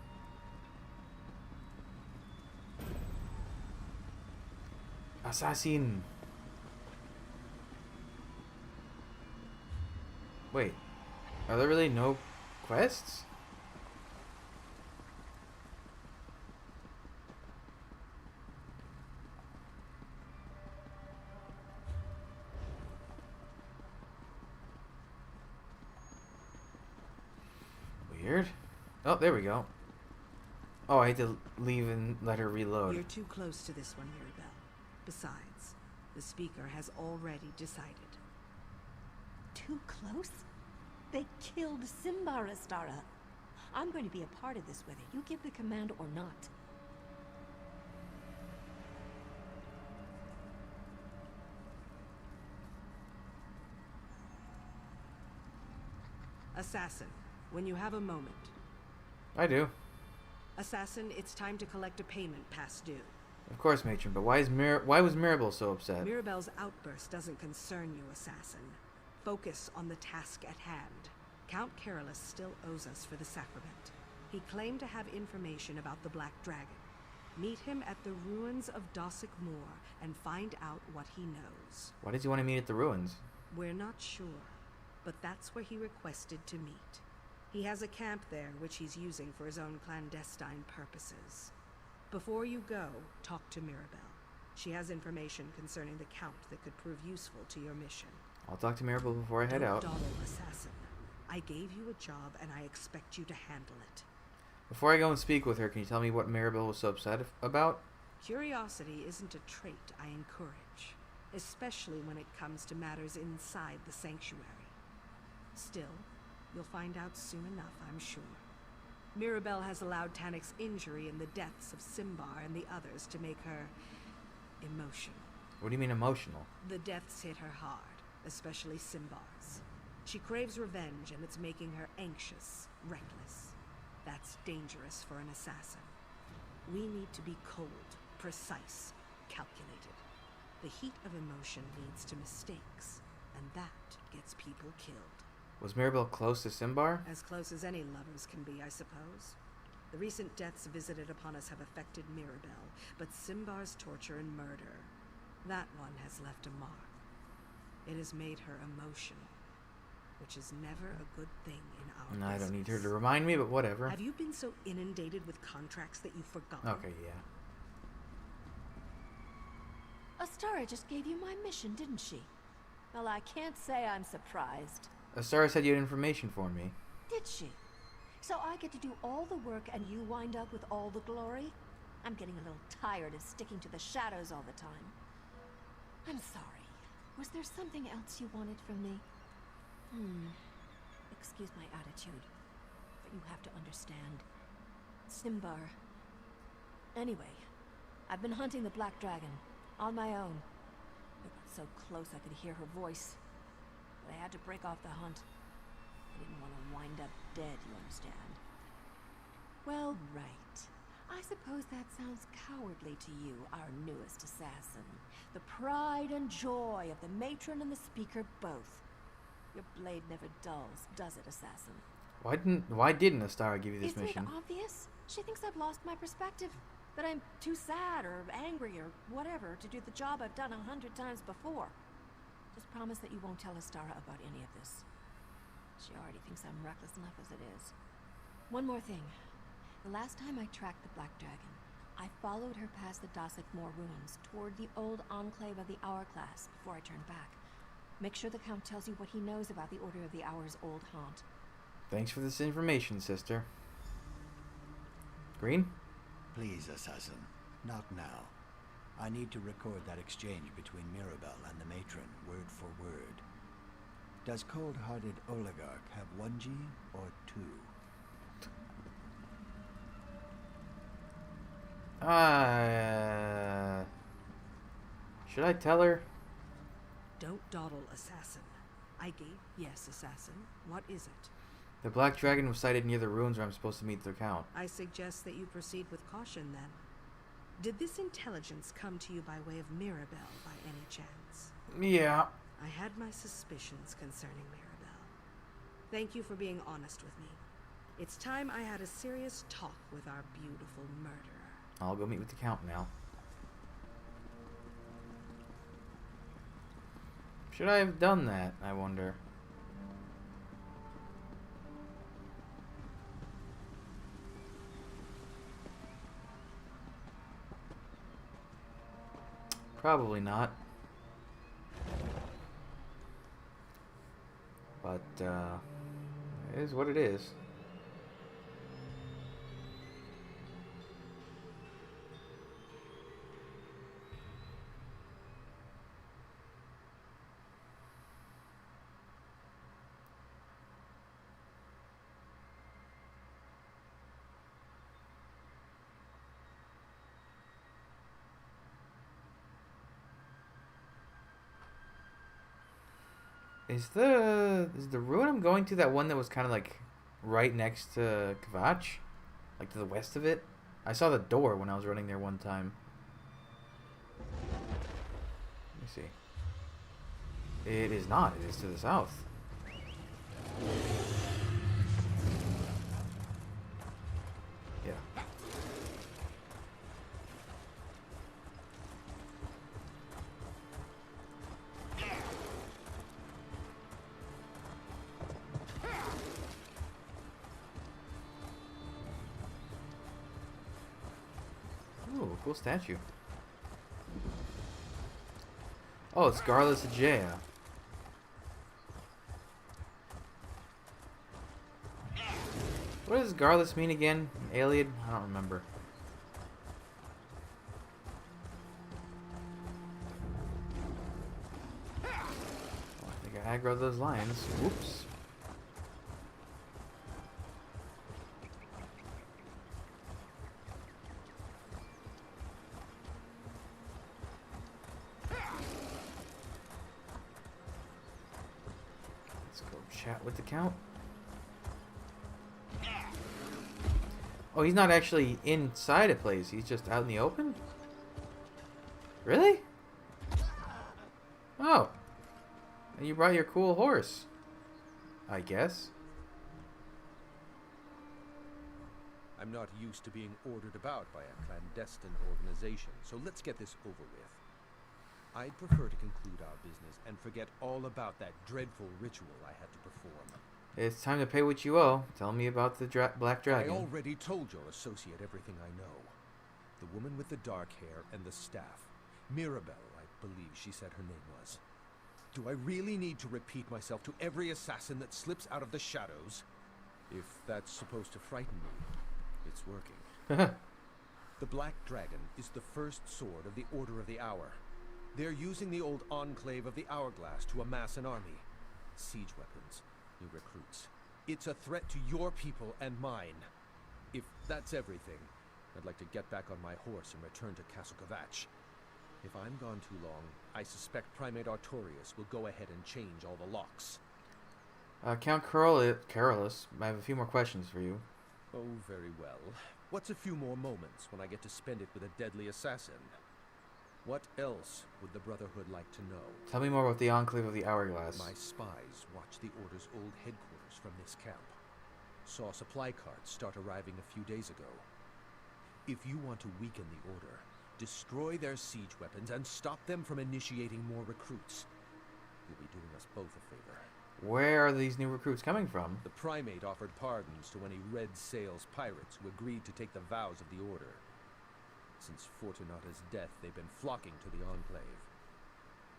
Assassin! Wait. Are there really no quests? Weird. Oh, there we go. Oh, I had to leave and let her reload. You're too close to this one, Mirabelle. Besides, the speaker has already decided. Too close? They killed Simbar, Astara. I'm going to be a part of this whether you give the command or not. Assassin, when you have a moment. I do. Assassin, it's time to collect a payment past due. Of course, Matron, but why was Mirabelle so upset? Mirabelle's outburst doesn't concern you, Assassin. Focus on the task at hand. Count Carolus still owes us for the sacrament. He claimed to have information about the Black Dragon. Meet him at the ruins of Dossick Moor and find out what he knows. Why does he want to meet at the ruins? We're not sure, but that's where he requested to meet. He has a camp there which he's using for his own clandestine purposes. Before you go, talk to Mirabelle. She has information concerning the Count that could prove useful to your mission. I'll talk to Mirabelle before I head out. Don't dawdle, Assassin. I gave you a job and I expect you to handle it. Before I go and speak with her, can you tell me what Mirabelle was so upset about? Curiosity isn't a trait I encourage. especially when it comes to matters inside the sanctuary. Still, you'll find out soon enough, I'm sure. Mirabelle has allowed Tanik's injury and the deaths of Simbar and the others to make her emotional. What do you mean emotional? The deaths hit her hard, especially Simbar's. She craves revenge, and it's making her anxious, reckless. That's dangerous for an assassin. We need to be cold, precise, calculated. The heat of emotion leads to mistakes, and that gets people killed. Was Mirabelle close to Simbar? As close as any lovers can be, I suppose. The recent deaths visited upon us have affected Mirabelle, but Simbar's torture and murder, that one has left a mark. It has made her emotional, which is never a good thing in our business. I don't need her to remind me, but whatever. Have you been so inundated with contracts that you've forgotten? Okay, yeah. Astara just gave you my mission, didn't she? Well, I can't say I'm surprised. Astara said you had information for me. Did she? So I get to do all the work and you wind up with all the glory? I'm getting a little tired of sticking to the shadows all the time. I'm sorry. Was there something else you wanted from me? Excuse my attitude, but you have to understand. Simbar. Anyway, I've been hunting the Black Dragon, on my own. I got so close I could hear her voice, but I had to break off the hunt. I didn't want to wind up dead, you understand? Well, right. I suppose that sounds cowardly to you, our newest assassin. The pride and joy of the matron and the speaker both. Your blade never dulls, does it, assassin? Why didn't Astara give you this mission? Isn't it obvious? She thinks I've lost my perspective. That I'm too sad or angry or whatever to do the job I've done 100 times before. Just promise that you won't tell Astara about any of this. She already thinks I'm reckless enough as it is. One more thing. The last time I tracked the Black Dragon, I followed her past the Dasik Moor ruins toward the old enclave of the Hourglass before I turned back. Make sure the Count tells you what he knows about the Order of the Hour's old haunt. Thanks for this information, sister. Green? Please, assassin. Not now. I need to record that exchange between Mirabelle and the matron, word for word. Does cold-hearted oligarch have 1G or 2? Should I tell her? Don't dawdle, assassin. Yes, assassin. What is it? The Black Dragon was sighted near the ruins where I'm supposed to meet the Count. I suggest that you proceed with caution, then. Did this intelligence come to you by way of Mirabelle, by any chance? Yeah. I had my suspicions concerning Mirabelle. Thank you for being honest with me. It's time I had a serious talk with our beautiful murderer. I'll go meet with the Count now. Should I have done that, I wonder? Probably not. But, it is what it is. Is the ruin I'm going to that one that was kind of like right next to Kvatch? Like to the west of it? I saw the door when I was running there one time. Let me see. It is not. It is to the south. Yeah. Ooh, cool statue. Oh, it's Garlus Ajaya. What does Garlus mean again? Alien? I don't remember. aggro those lions. Whoops. Let's go chat with the Count. Oh, he's not actually inside a place. He's just out in the open? Really? Oh. And you brought your cool horse. I guess. I'm not used to being ordered about by a clandestine organization, so let's get this over with. I'd prefer to conclude our business and forget all about that dreadful ritual I had to perform. It's time to pay what you owe. Tell me about the Black Dragon. I already told your associate everything I know. The woman with the dark hair and the staff. Mirabelle, I believe she said her name was. Do I really need to repeat myself to every assassin that slips out of the shadows? If that's supposed to frighten me, it's working. The Black Dragon is the first sword of the Order of the Hour. They're using the old enclave of the Hourglass to amass an army. Siege weapons, new recruits. It's a threat to your people and mine. If that's everything, I'd like to get back on my horse and return to Castle Kvatch. If I'm gone too long, I suspect Primate Artorius will go ahead and change all the locks. Count Carolus, I have a few more questions for you. Oh, very well. What's a few more moments when I get to spend it with a deadly assassin? What else would the Brotherhood like to know? Tell me more about the Enclave of the Hourglass. My spies watched the Order's old headquarters from this camp. Saw supply carts start arriving a few days ago. If you want to weaken the Order, destroy their siege weapons and stop them from initiating more recruits. You'll be doing us both a favor. Where are these new recruits coming from? The Primate offered pardons to any Red Sails pirates who agreed to take the vows of the Order. Since Fortunata's death, they've been flocking to the Enclave.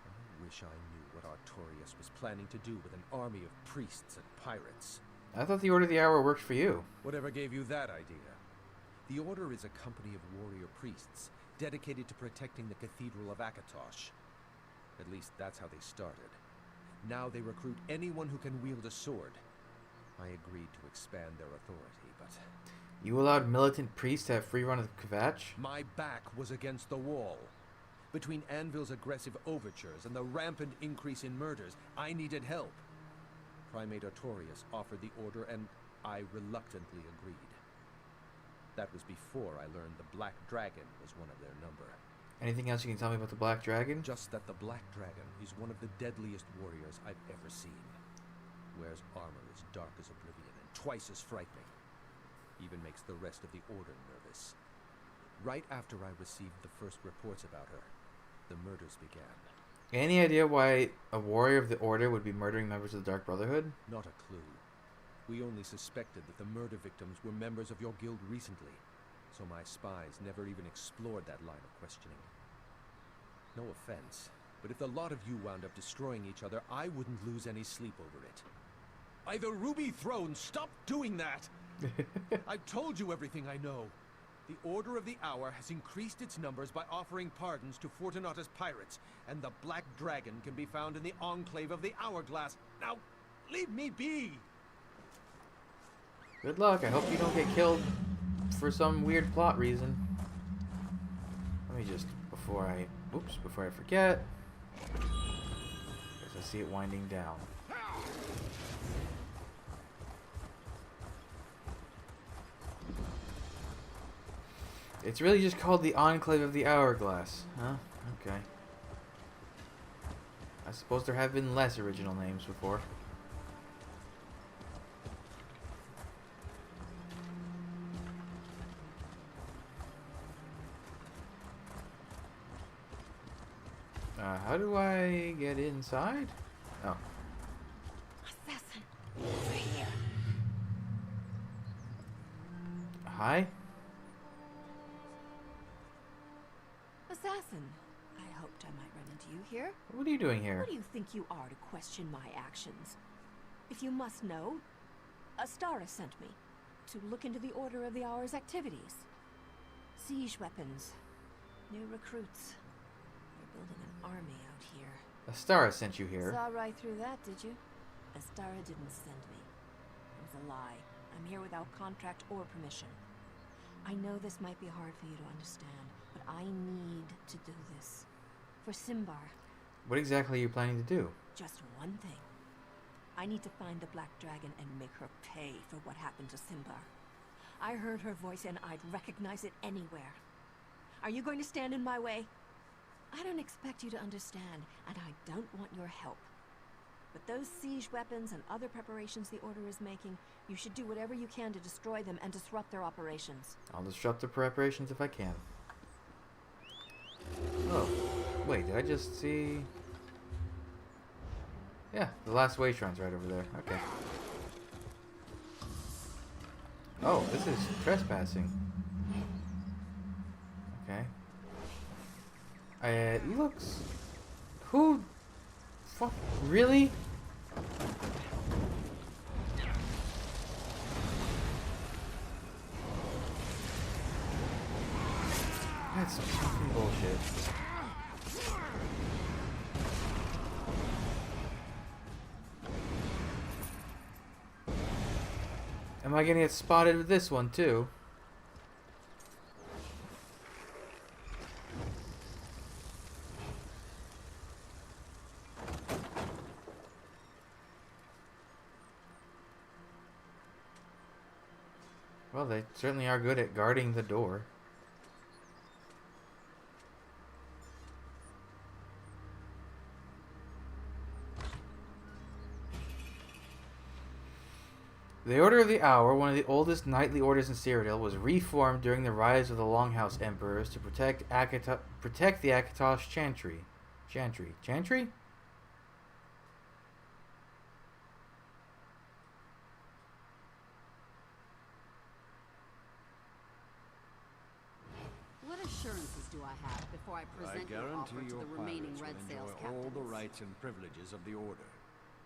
I wish I knew what Artorius was planning to do with an army of priests and pirates. I thought the Order of the Hour worked for you. Whatever gave you that idea? The Order is a company of warrior priests, dedicated to protecting the Cathedral of Akatosh. At least that's how they started. Now they recruit anyone who can wield a sword. I agreed to expand their authority, but... You allowed militant priests to have free run of Kvatch? My back was against the wall. Between Anvil's aggressive overtures and the rampant increase in murders, I needed help. Primate Artorius offered the order, and I reluctantly agreed. That was before I learned the Black Dragon was one of their number. Anything else you can tell me about the Black Dragon? Just that the Black Dragon is one of the deadliest warriors I've ever seen. Wears armor as dark as oblivion and twice as frightening. Even makes the rest of the Order nervous. Right after I received the first reports about her, the murders began. Any idea why a warrior of the Order would be murdering members of the Dark Brotherhood? Not a clue. We only suspected that the murder victims were members of your guild recently, so my spies never even explored that line of questioning. No offense, but if the lot of you wound up destroying each other, I wouldn't lose any sleep over it. By the Ruby Throne, stop doing that! I've told you everything I know. The Order of the Hour has increased its numbers by offering pardons to Fortunata's pirates, and the Black Dragon can be found in the Enclave of the Hourglass. Now, leave me be! Good luck. I hope you don't get killed for some weird plot reason. Let me just, before I forget, because I see it winding down. It's really just called the Enclave of the Hourglass, huh? Okay. I suppose there have been less original names before. How do I get inside? Oh. Assassin, over here. Hi? Assassin, I hoped I might run into you here. What are you doing here? Who do you think you are to question my actions? If you must know, Astara sent me to look into the Order of the Hour's activities. Siege weapons, new recruits. They're building an army out here. Astara sent you here. Saw right through that, did you? Astara didn't send me. It was a lie. I'm here without contract or permission. I know this might be hard for you to understand, but I need to do this. For Simbar. What exactly are you planning to do? Just one thing. I need to find the Black Dragon and make her pay for what happened to Simbar. I heard her voice and I'd recognize it anywhere. Are you going to stand in my way? I don't expect you to understand, and I don't want your help. But those siege weapons and other preparations the Order is making, you should do whatever you can to destroy them and disrupt their operations. I'll disrupt the preparations if I can. Oh, wait, did I just see... Yeah, the last way shrine's right over there. Okay. Oh, this is trespassing. Okay. It looks... Who... Fuck, really? That's some fucking bullshit. Am I gonna get spotted with this one too? Well, they certainly are good at guarding the door. The Order of the Hour, one of the oldest knightly orders in Cyrodiil, was reformed during the rise of the Longhouse Emperors to protect the Akatosh Chantry. Chantry? What assurances do I have before I present your offer to the remaining Red Sails captains? All the rights and privileges of the Order,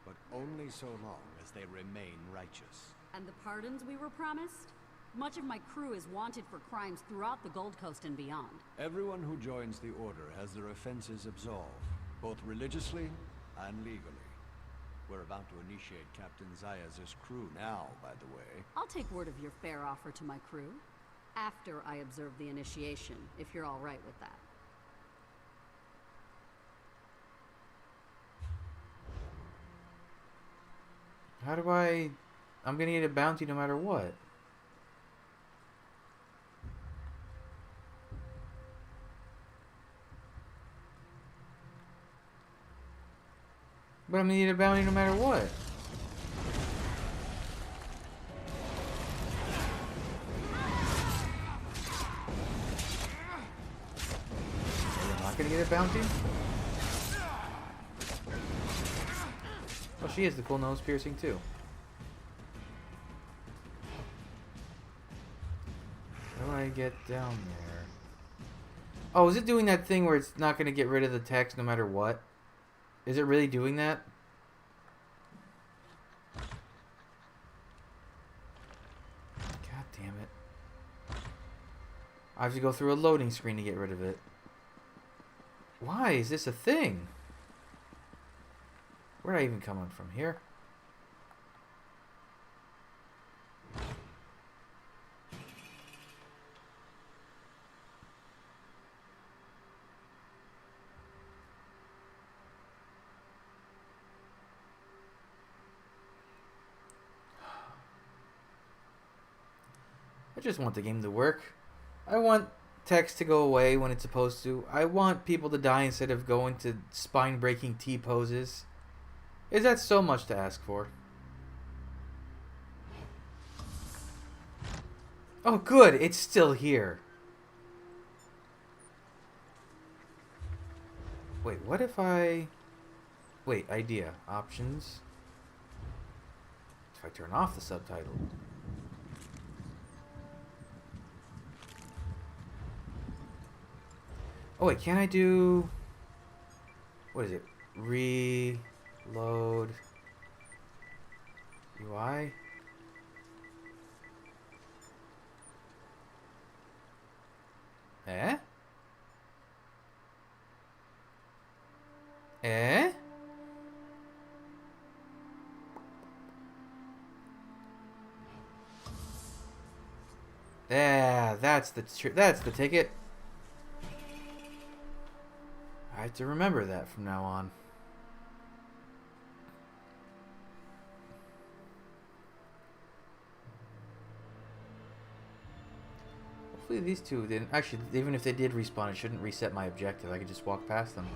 but only so long as they remain righteous. And the pardons we were promised? Much of my crew is wanted for crimes throughout the Gold Coast and beyond. Everyone who joins the Order has their offenses absolved, both religiously and legally. We're about to initiate Captain Zayas' crew now, by the way. I'll take word of your fair offer to my crew, after I observe the initiation, if you're all right with that. How do I... I'm gonna get a bounty no matter what. But I'm gonna need a bounty no matter what. Am I not gonna get a bounty? Well, she has the cool nose piercing too. How do I get down there? Oh, is it doing that thing where it's not going to get rid of the text no matter what? Is it really doing that? God damn it. I have to go through a loading screen to get rid of it. Why is this a thing? Where did I even come on from here? I just want the game to work. I want text to go away when it's supposed to. I want people to die instead of going to spine-breaking T-poses. Is that so much to ask for? Oh good, it's still here. Wait, what if I... Wait, idea. Options. If I turn off the subtitle. Oh wait, can I do... What is it? Reload... UI? Eh? Eh? Yeah, that's the ticket. I have to remember that from now on. Hopefully these two didn't. Actually, even if they did respawn, it shouldn't reset my objective. I could just walk past them.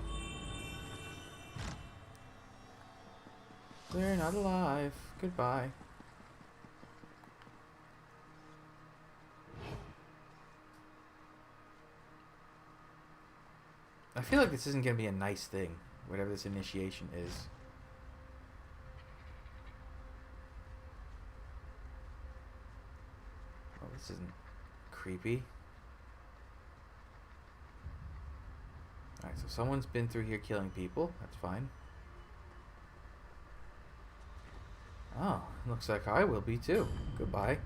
They're not alive. Goodbye. I feel like this isn't going to be a nice thing, whatever this initiation is. Oh, this isn't creepy. Alright, so someone's been through here killing people. That's fine. Oh, looks like I will be too. Goodbye.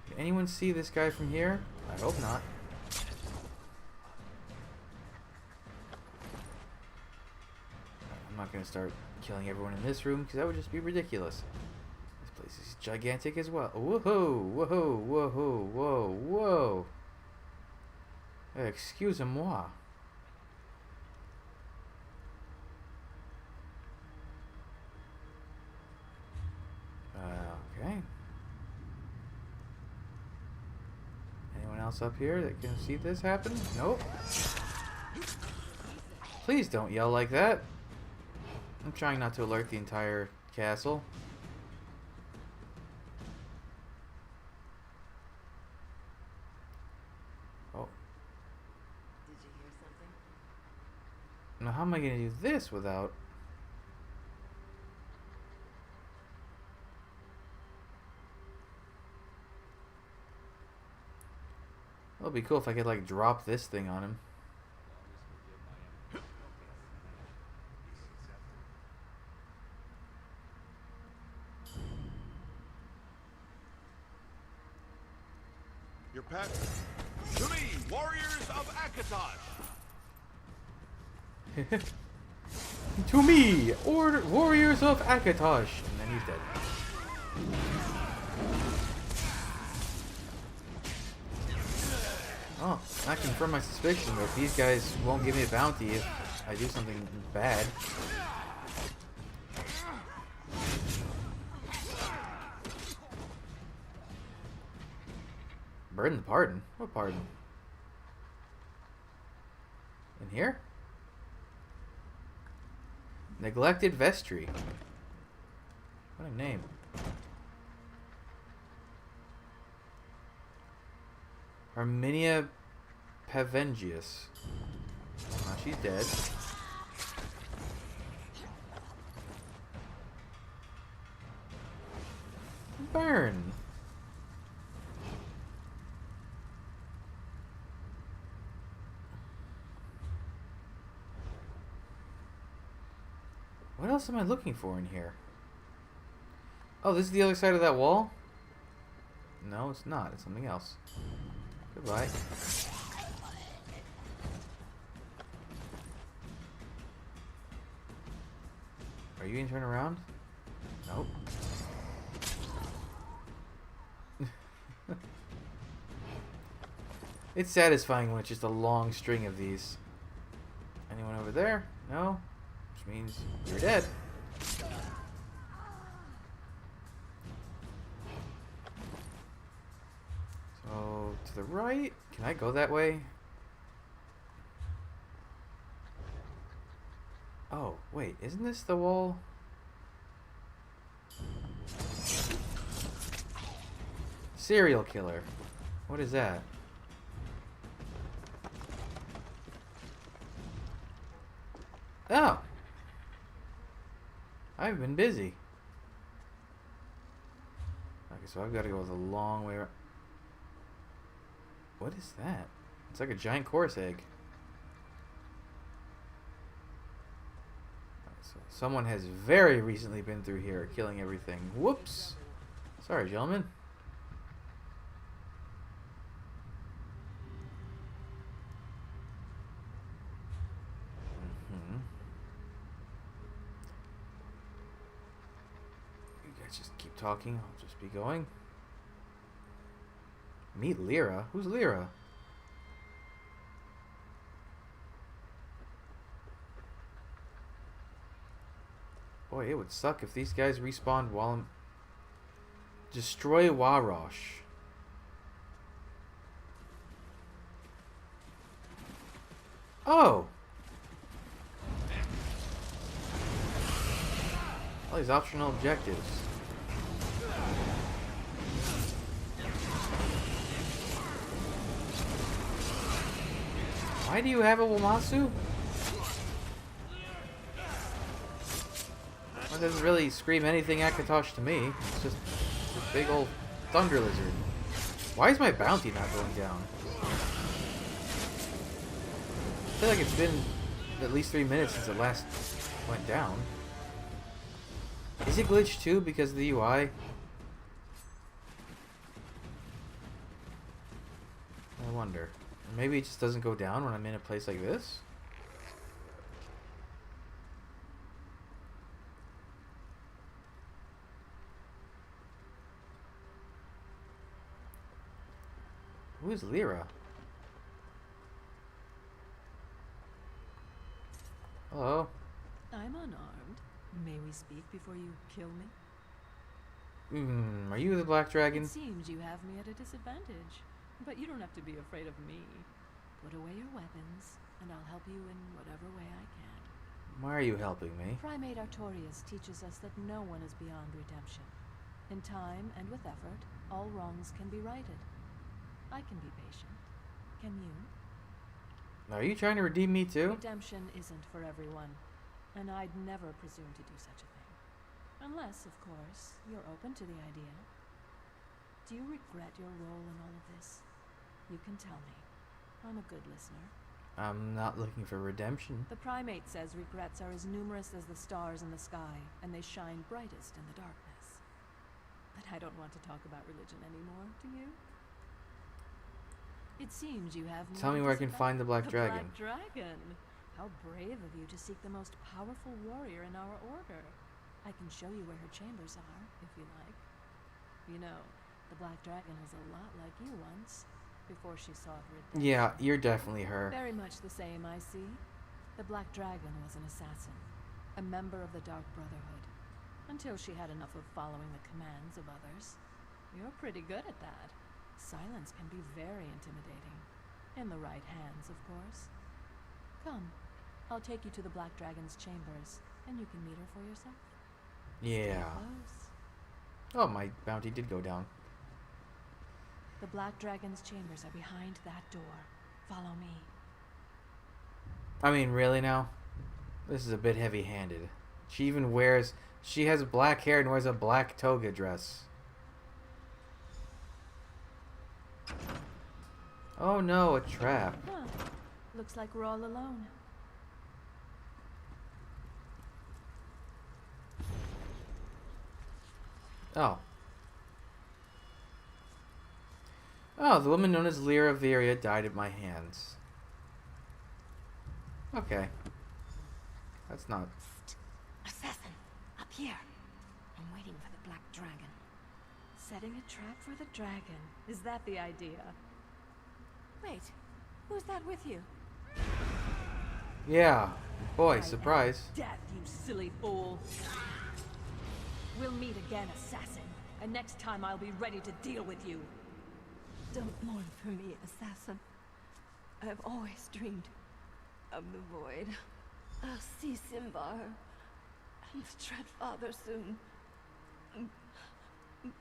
Can anyone see this guy from here? I hope not. I'm not going to start killing everyone in this room because that would just be ridiculous. This place is gigantic as well. Whoa, whoa, whoa, whoa, whoa. Excusez-moi. Okay. Anyone else up here that can see this happen? Nope. Please don't yell like that. I'm trying not to alert the entire castle. Oh. Did you hear something? Now how am I going to do this without... It'll be cool if I could like drop this thing on him. Your pet? To me, warriors of Akatosh! To me, warriors of Akatosh. And then he's dead. Oh, I confirm my suspicion that these guys won't give me a bounty if I do something bad. Burden the pardon? What pardon? In here? Neglected vestry. What a name. Arminia Pavengius. Oh, she's dead. Burn. What else am I looking for in here? Oh, this is the other side of that wall? No, it's not. It's something else. Goodbye. Are you gonna turn around? Nope. It's satisfying when it's just a long string of these. Anyone over there? No? Which means you're dead. So, to the right? Can I go that way? Oh, wait, isn't this the wall? Serial killer. What is that? Oh! I've been busy. Okay, so I've got to go the long way around. What is that? It's like a giant chorus egg. So someone has very recently been through here, killing everything. Whoops! Sorry, gentlemen. guys just keep talking. I'll just be going. Meet Lyra? Who's Lyra? Boy, it would suck if these guys respawned while I'm... Destroy Warosh. Oh! All these optional objectives. Why do you have a Wamasu? That doesn't really scream anything Akatosh to me. It's just a big old thunder lizard. Why is my bounty not going down? I feel like it's been at least 3 minutes since it last went down. Is it glitched too because of the UI? I wonder. Maybe it just doesn't go down when I'm in a place like this? Who is Lyra? Hello? I'm unarmed. May we speak before you kill me? Are you the Black Dragon? It seems you have me at a disadvantage. But you don't have to be afraid of me. Put away your weapons, and I'll help you in whatever way I can. Why are you helping me? Primate Artorias teaches us that no one is beyond redemption. In time and with effort, all wrongs can be righted. I can be patient. Can you? Are you trying to redeem me too? Redemption isn't for everyone, and I'd never presume to do such a thing. Unless, of course, you're open to the idea. Do you regret your role in all of this? You can tell me. I'm a good listener. I'm not looking for redemption. The primate says regrets are as numerous as the stars in the sky, and they shine brightest in the darkness. But I don't want to talk about religion anymore, do you? It seems you have... Tell me where I can find the Black Dragon. The Black Dragon! How brave of you to seek the most powerful warrior in our order. I can show you where her chambers are, if you like. You know, the Black Dragon was a lot like you once, before she sought redemption. Yeah, you're definitely her. Very much the same, I see. The Black Dragon was an assassin, a member of the Dark Brotherhood, until she had enough of following the commands of others. You're pretty good at that. Silence can be very intimidating. In the right hands, of course. Come, I'll take you to the Black Dragon's chambers, and you can meet her for yourself. Yeah. Stay close. Oh, my bounty did go down. The Black Dragon's chambers are behind that door. Follow me. I mean, really now? This is a bit heavy-handed. She has black hair and wears a black toga dress. Oh no, a trap. Huh. Looks like we're all alone. Oh. Oh, the woman known as Lyra of Viria died at my hands. Okay. That's not... Assassin, up here. I'm waiting for the Black Dragon. Setting a trap for the dragon. Is that the idea? Wait, who's that with you? Yeah. Boy, I surprise. am death, you silly fool. We'll meet again, assassin. And next time I'll be ready to deal with you. Don't mourn for me, assassin. I've always dreamed of the void. I'll see Simbar and tread father soon.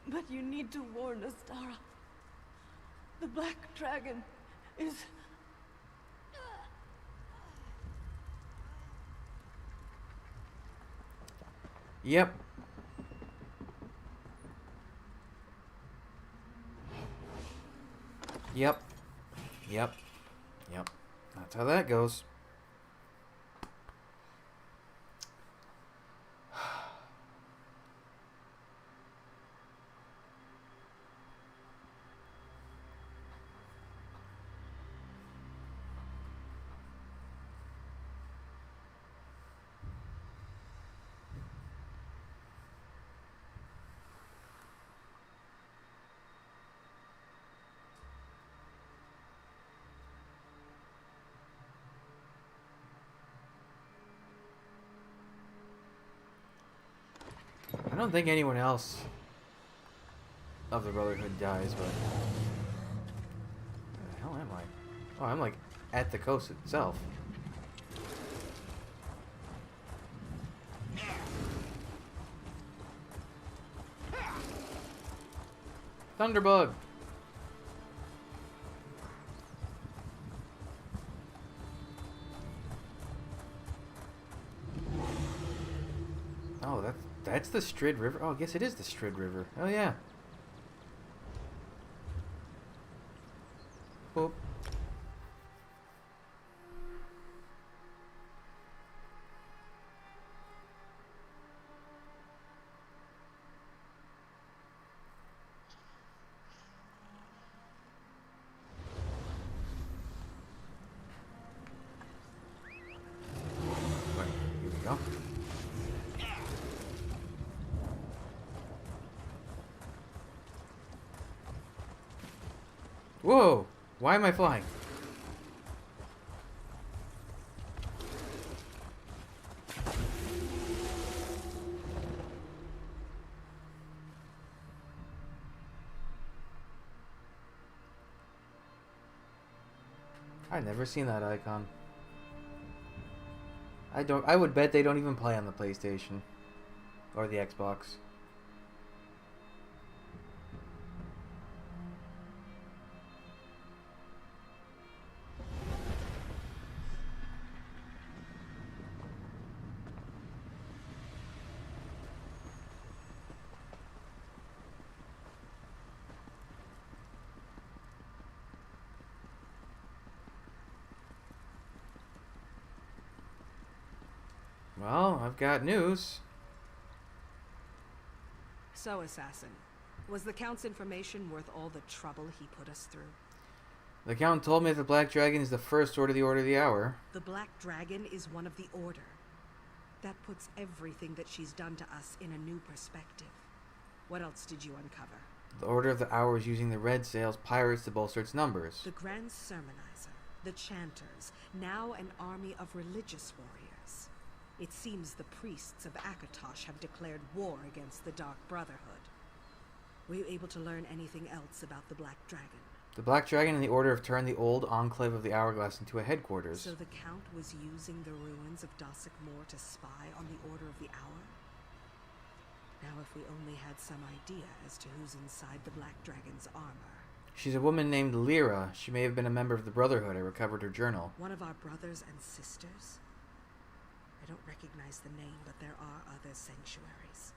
But you need to warn Astara. The Black Dragon is... Yep. Yep. Yep. Yep. That's how that goes. I don't think anyone else of the Brotherhood dies, but... Where the hell am I? Oh, I'm like at the coast itself. Thunderbug! Oh, that's the Strid River. Oh, I guess it is the Strid River. Oh yeah. Boop. Right, here we go. Whoa! Why am I flying? I've never seen that icon. I would bet they don't even play on the PlayStation or the Xbox. Well, I've got news. So, Assassin, was the Count's information worth all the trouble he put us through? The Count told me that the Black Dragon is the first sword of the Order of the Hour. The Black Dragon is one of the Order. That puts everything that she's done to us in a new perspective. What else did you uncover? The Order of the Hour is using the Red Sails pirates to bolster its numbers. The Grand Sermonizer, the Chanters, now an army of religious warriors. It seems the priests of Akatosh have declared war against the Dark Brotherhood. Were you able to learn anything else about the Black Dragon? The Black Dragon and the Order have turned the old Enclave of the Hourglass into a headquarters. So the Count was using the ruins of Dossack Moor to spy on the Order of the Hour? Now if we only had some idea as to who's inside the Black Dragon's armor. She's a woman named Lyra. She may have been a member of the Brotherhood. I recovered her journal. One of our brothers and sisters? I don't recognize the name, but there are other sanctuaries.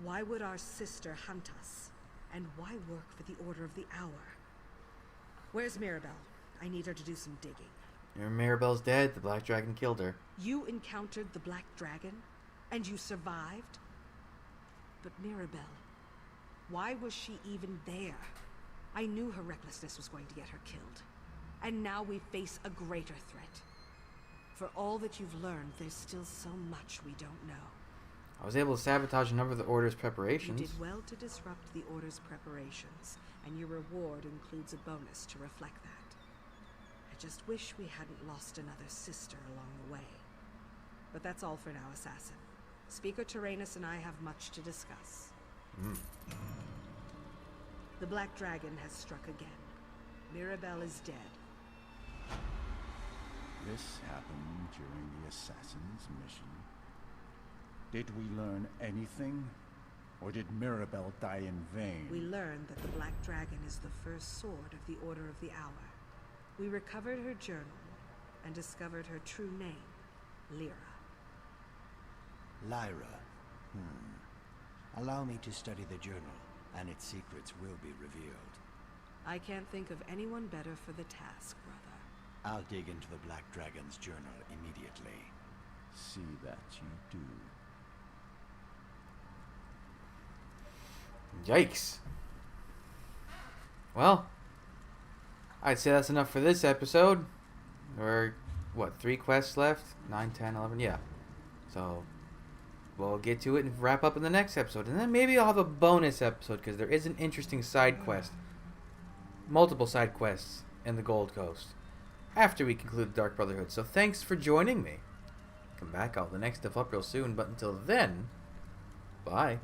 Why would our sister hunt us? And why work for the Order of the Hour? Where's Mirabelle? I need her to do some digging. Your Mirabelle's dead. The Black Dragon killed her. You encountered the Black Dragon? And you survived? But Mirabelle, why was she even there? I knew her recklessness was going to get her killed. And now we face a greater threat. For all that you've learned, there's still so much we don't know. I was able to sabotage a number of the Order's preparations. You did well to disrupt the Order's preparations, and your reward includes a bonus to reflect that. I just wish we hadn't lost another sister along the way. But that's all for now, Assassin. Speaker Tyrannus and I have much to discuss. The Black Dragon has struck again. Mirabelle is dead. This happened during the Assassin's mission. Did we learn anything? Or did Mirabelle die in vain? We learned that the Black Dragon is the first sword of the Order of the Hour. We recovered her journal and discovered her true name, Lyra. Lyra. Allow me to study the journal, and its secrets will be revealed. I can't think of anyone better for the task, brother. I'll dig into the Black Dragon's journal immediately. See that you do. Yikes. Well, I'd say that's enough for this episode. Or, what, 3 quests left? 9, 10, 11, yeah. So, we'll get to it and wrap up in the next episode. And then maybe I'll have a bonus episode, because there is an interesting side quest. Multiple side quests in the Gold Coast. After we conclude the Dark Brotherhood. So thanks for joining me. Come back, I'll have the next stuff up real soon. But until then, bye.